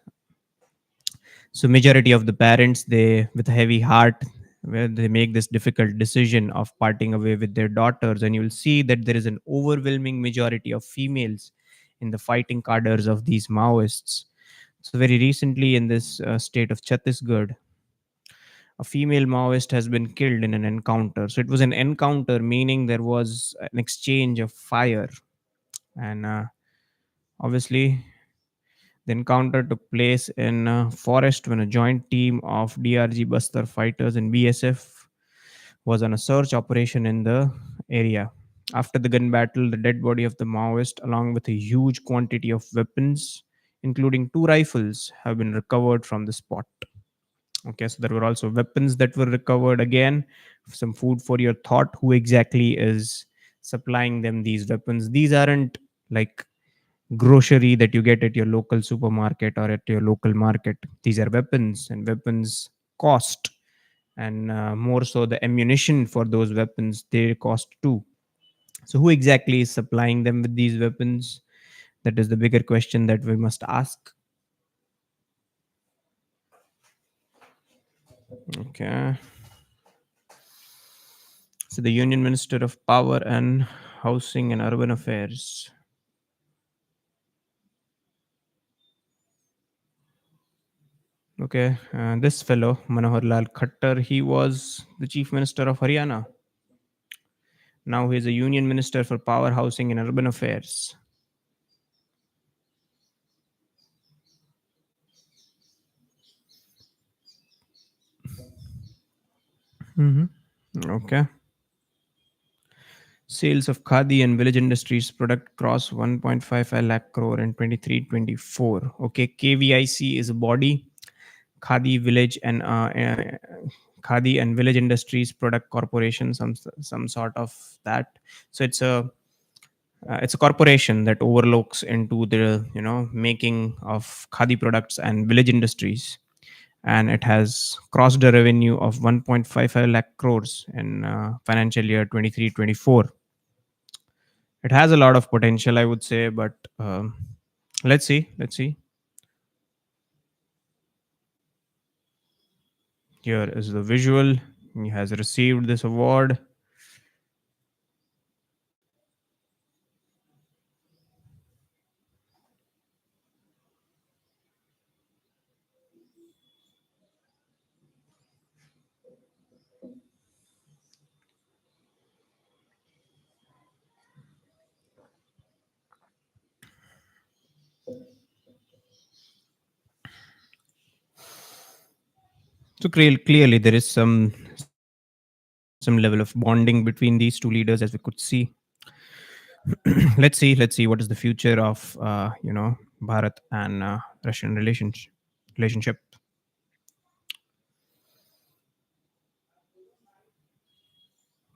So majority of the parents, they with a heavy heart, where they make this difficult decision of parting away with their daughters, and you'll see that there is an overwhelming majority of females in the fighting cadres of these Maoists. So very recently in this state of Chhattisgarh, a female Maoist has been killed in an encounter. So it was an encounter, meaning there was an exchange of fire. And obviously, the encounter took place in a forest when a joint team of DRG Bastar fighters and BSF was on a search operation in the area. After the gun battle, the dead body of the Maoist, along with a huge quantity of weapons, including two rifles, have been recovered from the spot. Okay, so there were also weapons that were recovered. Again, some food for your thought. Who exactly is supplying them these weapons? These aren't like grocery that you get at your local supermarket or at your local market. These are weapons, and weapons cost. And more so, the ammunition for those weapons, they cost too. So, who exactly is supplying them with these weapons? That is the bigger question that we must ask. Okay. So, the Union Minister of Power and Housing and Urban Affairs. Okay, this fellow, Manohar Lal Khattar, he was the Chief Minister of Haryana. Now he is a Union Minister for Power, Housing and Urban Affairs. Hmm. Okay. Sales of Khadi and village industries product cross 1.55 lakh crore in 23-24. Okay, KVIC is a body. Khadi Village and Khadi and Village Industries Product Corporation, some sort of that. So it's a corporation that overlooks into the making of khadi products and village industries, and it has crossed a revenue of 1.55 lakh crores in financial year 23-24. It has a lot of potential, I would say, but let's see. Here is the visual. He has received this award. So clearly there is some level of bonding between these two leaders, as we could see. Let's see what is the future of Bharat and Russian relationship.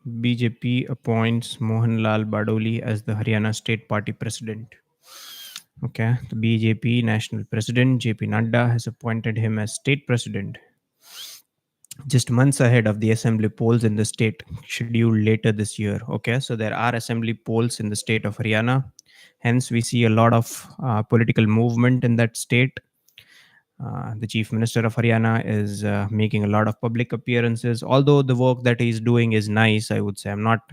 BJP appoints Mohanlal Badoli as the Haryana State Party president. Okay, the BJP national president JP Nadda has appointed him as state president just months ahead of the assembly polls in the state scheduled later this year. Okay, so there are assembly polls in the state of Haryana. Hence, we see a lot of political movement in that state. The chief minister of Haryana is making a lot of public appearances. Although the work that he's doing is nice, I would say. I'm not,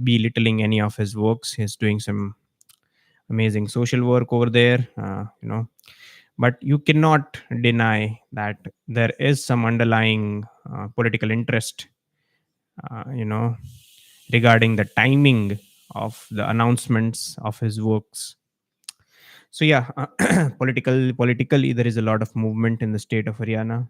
belittling any of his works. He's doing some amazing social work over there. But you cannot deny that there is some underlying political interest, you know, regarding the timing of the announcements of his works. So yeah, politically there is a lot of movement in the state of Haryana.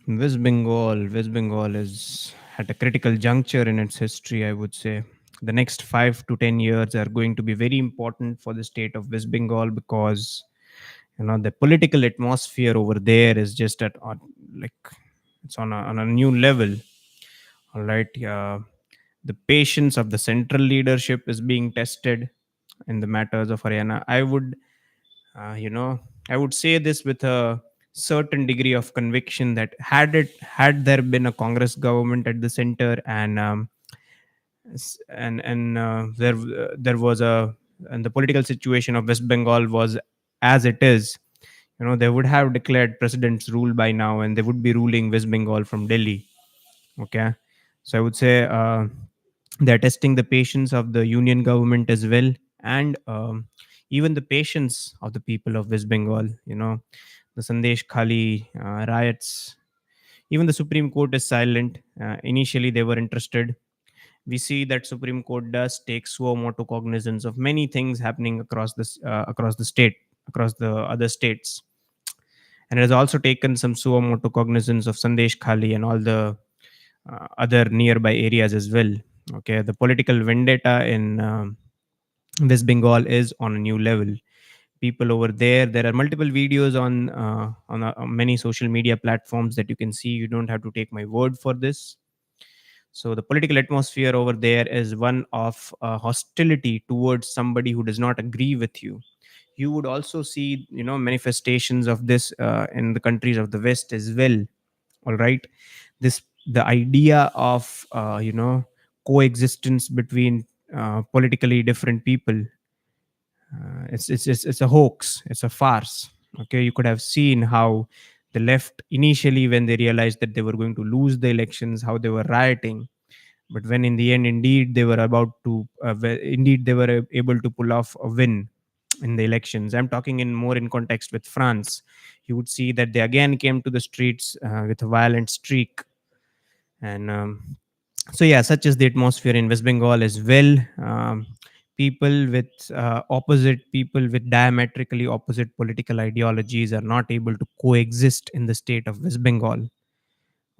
West Bengal is at a critical juncture in its history, I would say. The next 5 to 10 years are going to be very important for the state of West Bengal because the political atmosphere over there is just like it's on a new level. All right, the patience of the central leadership is being tested in the matters of Haryana. uh, you know I would say this with a certain degree of conviction that had there been a Congress government at the center, and there was a and the political situation of West Bengal was as it is, they would have declared president's rule by now, and they would be ruling West Bengal from Delhi. Okay, so I would say they're testing the patience of the union government as well, and even the patience of the people of West Bengal. The Sandesh Khali riots. Even the Supreme Court is silent. Initially, they were interested. We see that Supreme Court does take suo motu cognizance of many things happening across the state, across the other states, and it has also taken some suo motu cognizance of Sandesh Khali and all the other nearby areas as well. Okay, the political vendetta in West Bengal is on a new level. People over there, there are multiple videos on many social media platforms that you can see. You don't have to take my word for this. So the political atmosphere over there is one of hostility towards somebody who does not agree with you. You would also see, manifestations of this in the countries of the West as well. All right, this the idea of coexistence between politically different people. It's a hoax. It's a farce. Okay, you could have seen how the left initially, when they realized that they were going to lose the elections, how they were rioting. But when in the end, indeed, they were indeed they were able to pull off a win in the elections. I'm talking in more in context with France. You would see that they again came to the streets with a violent streak, and so yeah, such is the atmosphere in West Bengal as well. People with diametrically opposite political ideologies are not able to coexist in the state of West Bengal.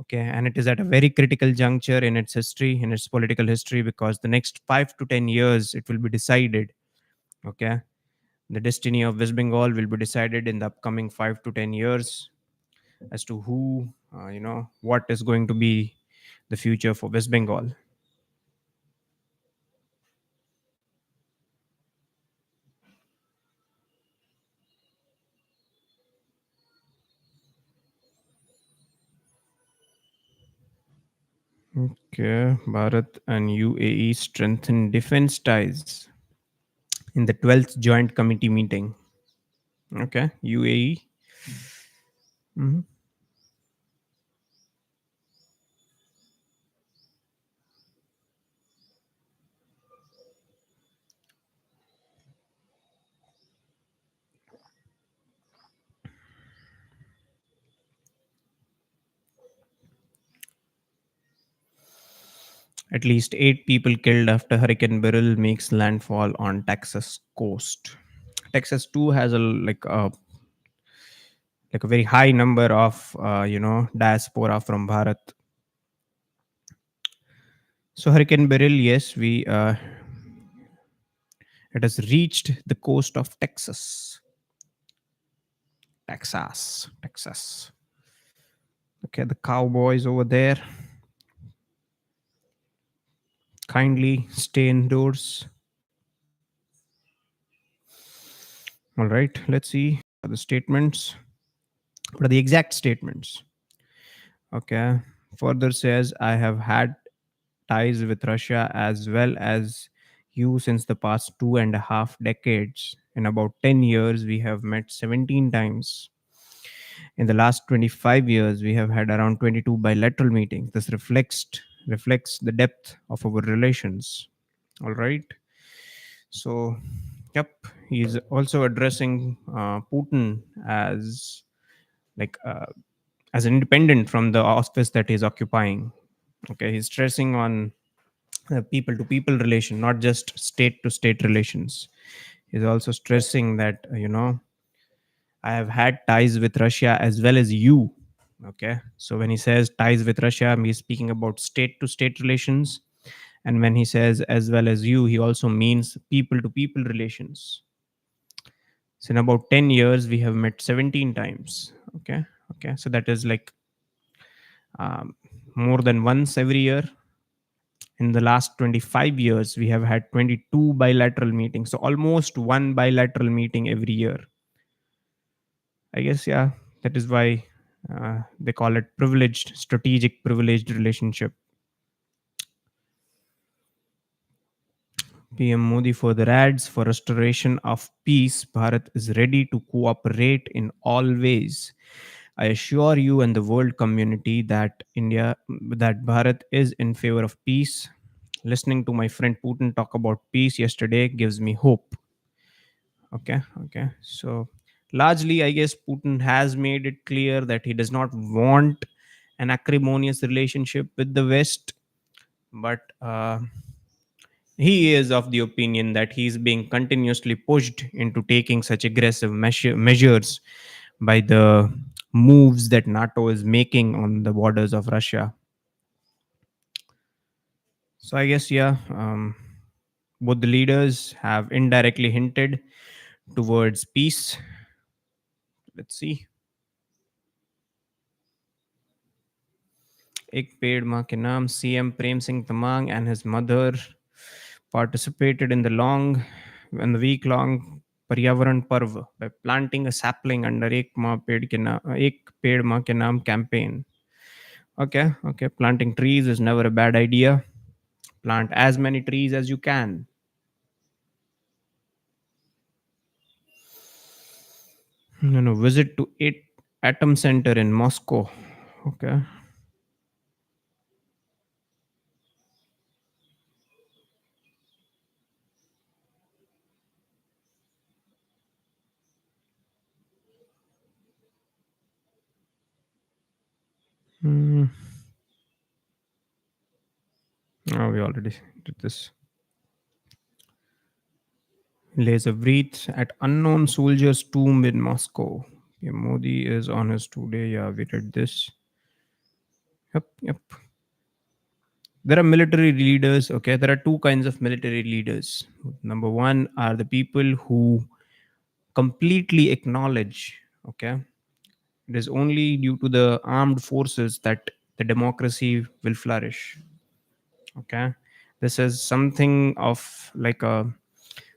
Okay, and it is at a very critical juncture in its history, in its political history, because the next 5 to 10 years it will be decided. Okay, the destiny of West Bengal will be decided in the upcoming 5 to 10 years as to who, what is going to be the future for West Bengal. Okay, Bharat and UAE strengthen defense ties in the 12th Joint Committee meeting. Okay, UAE. Mhm. At least 8 people killed after Hurricane Beryl makes landfall on Texas coast. Texas too has a very high number of diaspora from Bharat. So Hurricane Beryl, yes, we it has reached the coast of Texas. Texas. Okay, the cowboys over there, kindly stay indoors. All right, let's see the statements. What are the exact statements? Okay, further says, I have had ties with Russia as well as you since the past 2.5 decades. In about 10 years, we have met 17 times. In the last 25 years, we have had around 22 bilateral meetings. This reflects the depth of our relations. All right. So, yep, he's also addressing Putin like as an independent from the office that he's occupying. Okay, he's stressing on people to people relation, not just state to state relations. He's also stressing that I have had ties with Russia as well as you. Okay, so when he says ties with Russia, he's speaking about state to state relations, and when he says as well as you, he also means people to people relations. So in about 10 years, we have met 17 times. Okay, so that is like um, more than once every year. In the last 25 years, we have had 22 bilateral meetings, so almost one bilateral meeting every year. I guess, yeah, that is why they call it privileged, strategic privileged relationship. PM Modi further adds, for restoration of peace, Bharat is ready to cooperate in all ways. I assure you and the world community that Bharat is in favor of peace. Listening to my friend Putin talk about peace yesterday gives me hope. Okay. So largely, I guess Putin has made it clear that he does not want an acrimonious relationship with the West, but he is of the opinion that he's being continuously pushed into taking such aggressive measures by the moves that NATO is making on the borders of Russia. So I guess, yeah, both the leaders have indirectly hinted towards peace. Let's see. एक पेड़ माँ के नाम CM Prem Singh Tamang and his mother participated in the week-long Paryavaran Parv by planting a sapling under एक पेड़ माँ के नाम campaign. Okay. Planting trees is never a bad idea. Plant as many trees as you can. No, visit to it Atom Center in Moscow. Okay. Hmm. Oh, we already did this. Lays a wreath at unknown soldier's tomb in Moscow. Yeah, Modi is on his today. Yeah, we read this. Yep. There are military leaders. Okay, there are two kinds of military leaders. Number one are the people who completely acknowledge. Okay, it is only due to the armed forces that the democracy will flourish. Okay, this is something of like a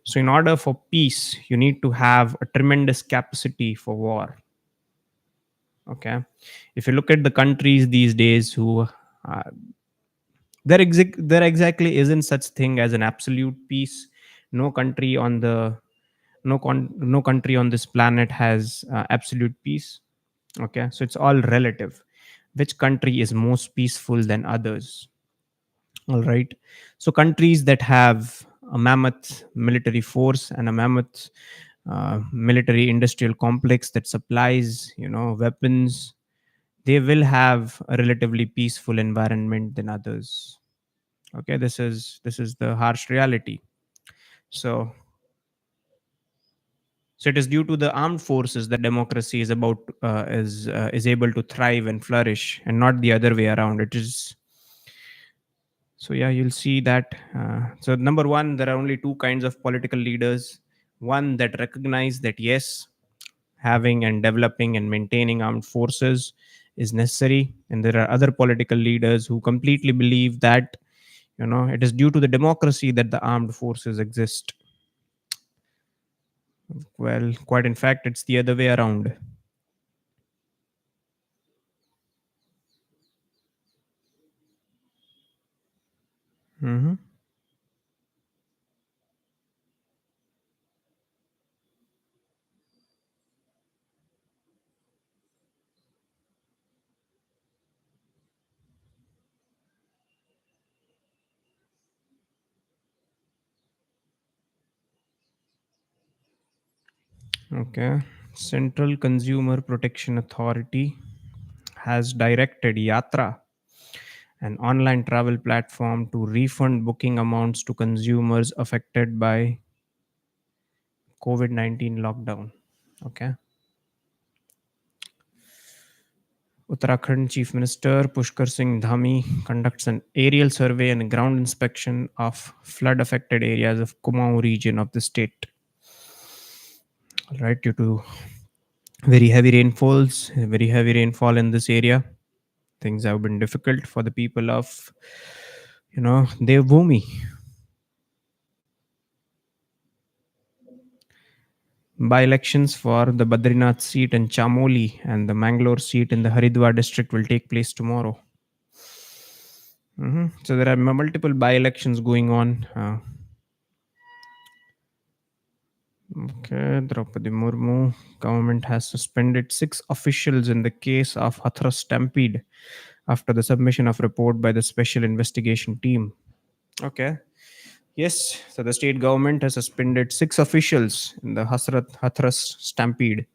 so in order for peace you need to have a tremendous capacity for war. Okay, if you look at the countries these days who there exactly isn't such thing as an absolute peace. No country on the no country on this planet has absolute peace. Okay, so it's all relative. Which country is most peaceful than others? All right. So countries that have a mammoth military force and a mammoth military industrial complex that supplies, weapons, they will have a relatively peaceful environment than others. Okay, this is the harsh reality. So so it is due to the armed forces that democracy is able to thrive and flourish, and not the other way around. It is So yeah, you'll see that. So number one, there are only two kinds of political leaders. One that recognize that yes, having and developing and maintaining armed forces is necessary, and there are other political leaders who completely believe that it is due to the democracy that the armed forces exist. Well, quite in fact, it's the other way around. Hmm. Okay. Central Consumer Protection Authority has directed Yatra, an online travel platform, to refund booking amounts to consumers affected by COVID-19 lockdown. Okay. Uttarakhand Chief Minister Pushkar Singh Dhami conducts an aerial survey and ground inspection of flood affected areas of Kumaon region of the state. Right, due to very heavy rainfall in this area, things have been difficult for the people of, Devbhumi. By-elections for the Badrinath seat in Chamoli and the Mangalore seat in the Haridwar district will take place tomorrow. So there are multiple by-elections going on. Okay, Draupadi Murmu. Government has suspended six officials in the case of Hathras stampede after the submission of report by the special investigation team. Okay. Yes, so the state government has suspended six officials in the Hathras stampede.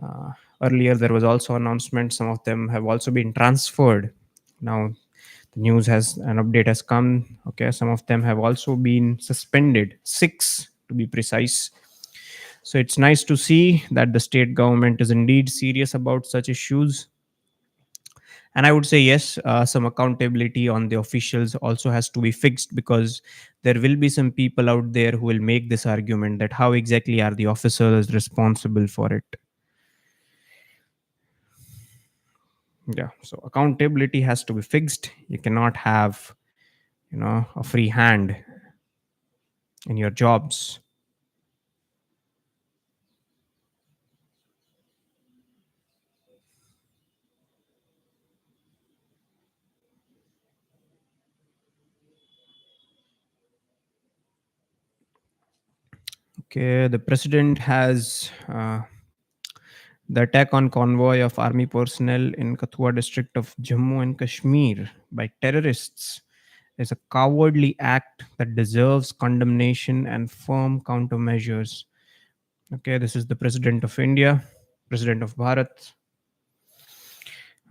Uh, Earlier, there was also announcement. Some of them have also been transferred. Now, the news has an update has come. Okay, some of them have also been suspended. Six, to be precise. So it's nice to see that the state government is indeed serious about such issues. And I would say yes, some accountability on the officials also has to be fixed, because there will be some people out there who will make this argument that how exactly are the officers responsible for it. Yeah, so accountability has to be fixed. You cannot have, a free hand in your jobs. Okay, the president has the attack on convoy of army personnel in Kathua district of Jammu and Kashmir by terrorists is a cowardly act that deserves condemnation and firm countermeasures. Okay, this is the president of India, president of Bharat.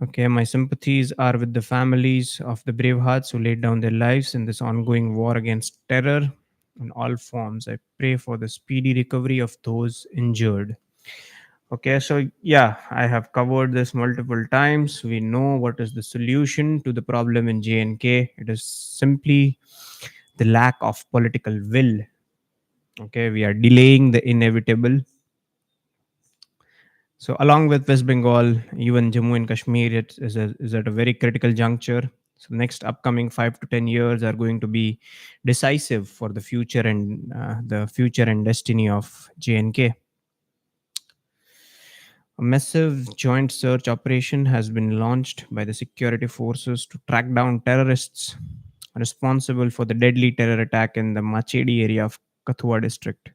Okay, my sympathies are with the families of the brave hearts who laid down their lives in this ongoing war against terror in all forms. I pray for the speedy recovery of those injured. Okay, so yeah, I have covered this multiple times. We know what is the solution to the problem in JNK. It is simply the lack of political will. Okay, we are delaying the inevitable. So, along with West Bengal, even Jammu and Kashmir is at a very critical juncture. So, next upcoming 5 to 10 years are going to be decisive for the future and destiny of JNK. A massive joint search operation has been launched by the security forces to track down terrorists responsible for the deadly terror attack in the Machedi area of Kathua district.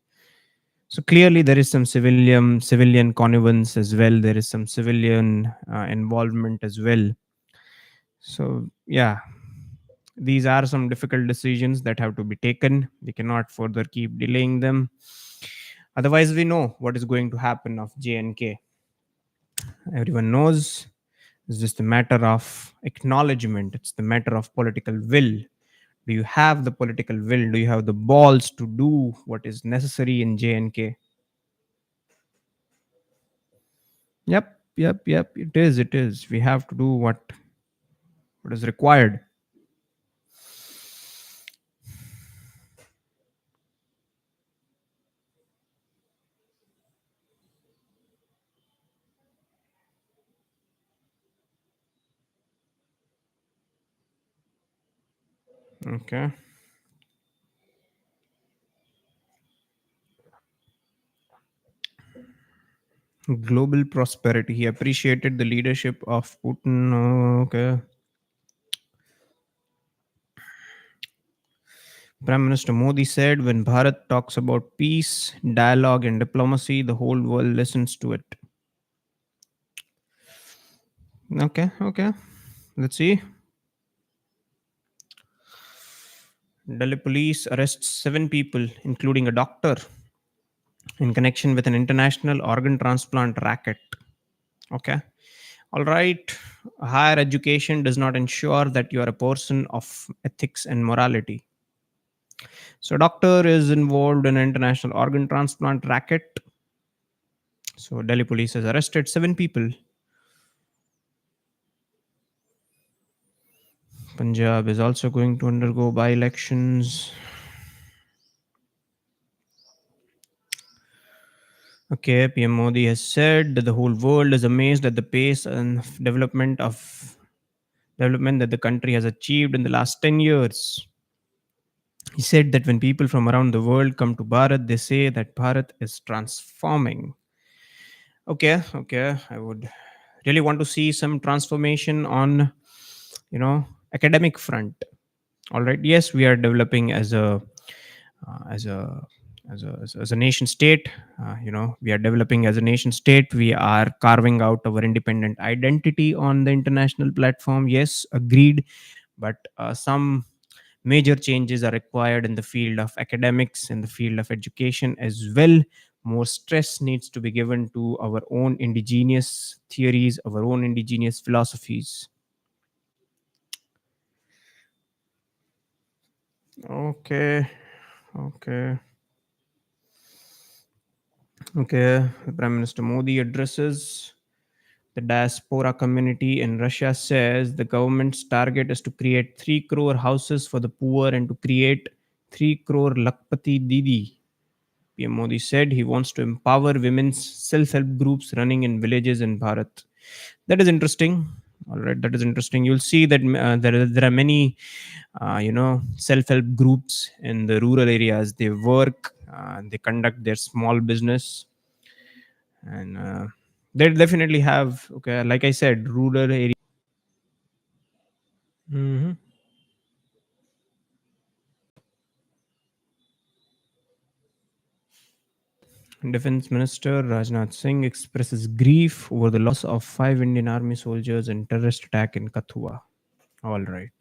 So clearly, there is some civilian connivance as well. There is some civilian involvement as well. So yeah, these are some difficult decisions that have to be taken. We cannot further keep delaying them. Otherwise, we know what is going to happen of JNK. Everyone knows. It's just a matter of acknowledgement. It's the matter of political will. Do you have the political will? Do you have the balls to do what is necessary in JNK? Yep. It is. It is. We have to do what is required. Okay. Global prosperity. He appreciated the leadership of Putin. Okay. Prime Minister Modi said, when Bharat talks about peace, dialogue, and diplomacy, the whole world listens to it. Okay. Let's see. Delhi police arrests 7 people, including a doctor, in connection with an international organ transplant racket. Okay. All right. Higher education does not ensure that you are a person of ethics and morality. So, doctor is involved in an international organ transplant racket. So, Delhi police has arrested 7 people. Punjab is also going to undergo by elections. Okay, PM Modi has said that the whole world is amazed at the pace and development that the country has achieved in the last 10 years. He said that when people from around the world come to Bharat, they say that Bharat is transforming. Okay. I would really want to see some transformation on, academic front. All right. Yes, we are developing as a as a nation state. We are developing as a nation state. We are carving out our independent identity on the international platform. Yes, agreed. But some major changes are required in the field of academics, in the field of education as well. More stress needs to be given to our own indigenous theories, our own indigenous philosophies. Okay, okay, okay. Prime Minister Modi addresses the diaspora community in Russia, says the government's target is to create 3 crore houses for the poor and to create 3 crore Lakpati Didi. PM Modi said he wants to empower women's self help groups running in villages in Bharat. That is interesting. All right, that is interesting. You'll see that there are many, self help groups in the rural areas. They work, they conduct their small business, and they definitely have, okay, like I said, rural area. Mhm. Defense Minister Rajnath Singh expresses grief over the loss of 5 Indian Army soldiers in terrorist attack in Kathua. All right.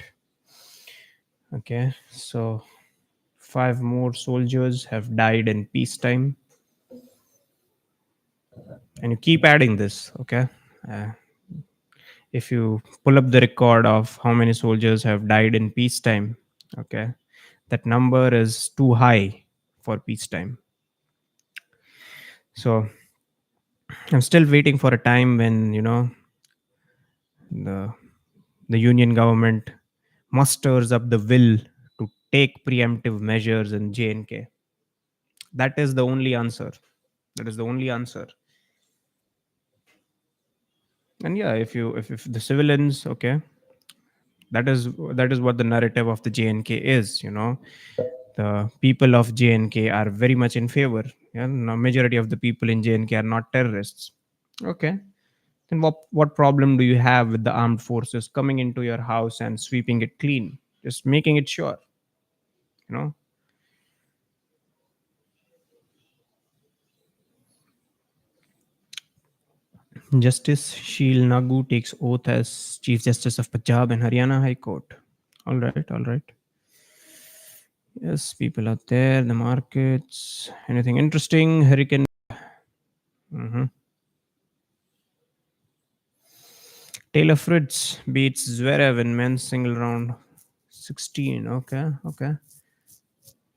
Okay. So 5 more soldiers have died in peacetime, and you keep adding this. Okay. Uh, if you pull up the record of how many soldiers have died in peacetime, okay, that number is too high for peacetime. So I'm still waiting for a time when the the union government musters up the will to take preemptive measures in J&K. That is the only answer. That is the only answer. And yeah, if the civilians, okay, that is what the narrative of the JNK is. The people of JNK are very much in favor. Yeah, no, majority of the people in JNK are not terrorists. Okay, then what problem do you have with the armed forces coming into your house and sweeping it clean, just making it sure, you know Justice Sheel Nagu takes oath as Chief Justice of Punjab and Haryana High Court. All right, all right. Yes, people out there, the markets. Anything interesting? Hurricane. Hmm. Taylor Fritz beats Zverev in men's single round 16. Okay, okay.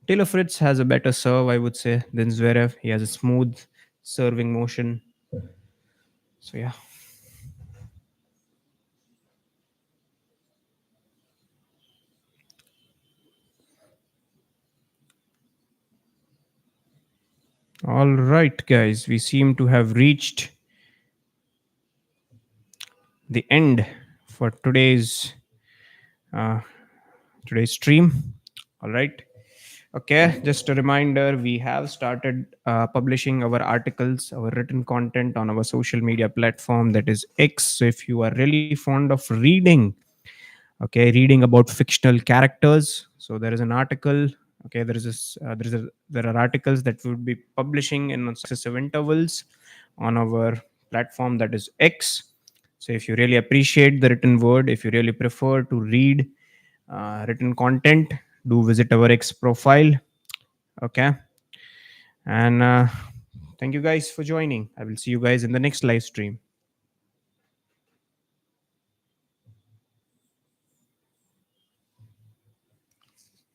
Taylor Fritz has a better serve, I would say, than Zverev. He has a smooth serving motion. So, yeah. All right, guys. We seem to have reached the end for uh, today's stream. All right. Okay, just a reminder, we have started publishing our articles, our written content on our social media platform, that is X. So if you are really fond of reading, okay, reading about fictional characters, so there is an article, okay, there are articles that we would be publishing in successive intervals on our platform, that is X. So if you really appreciate the written word, if you really prefer to read written content, do visit our X profile. Okay. And thank you guys for joining. I will see you guys in the next live stream.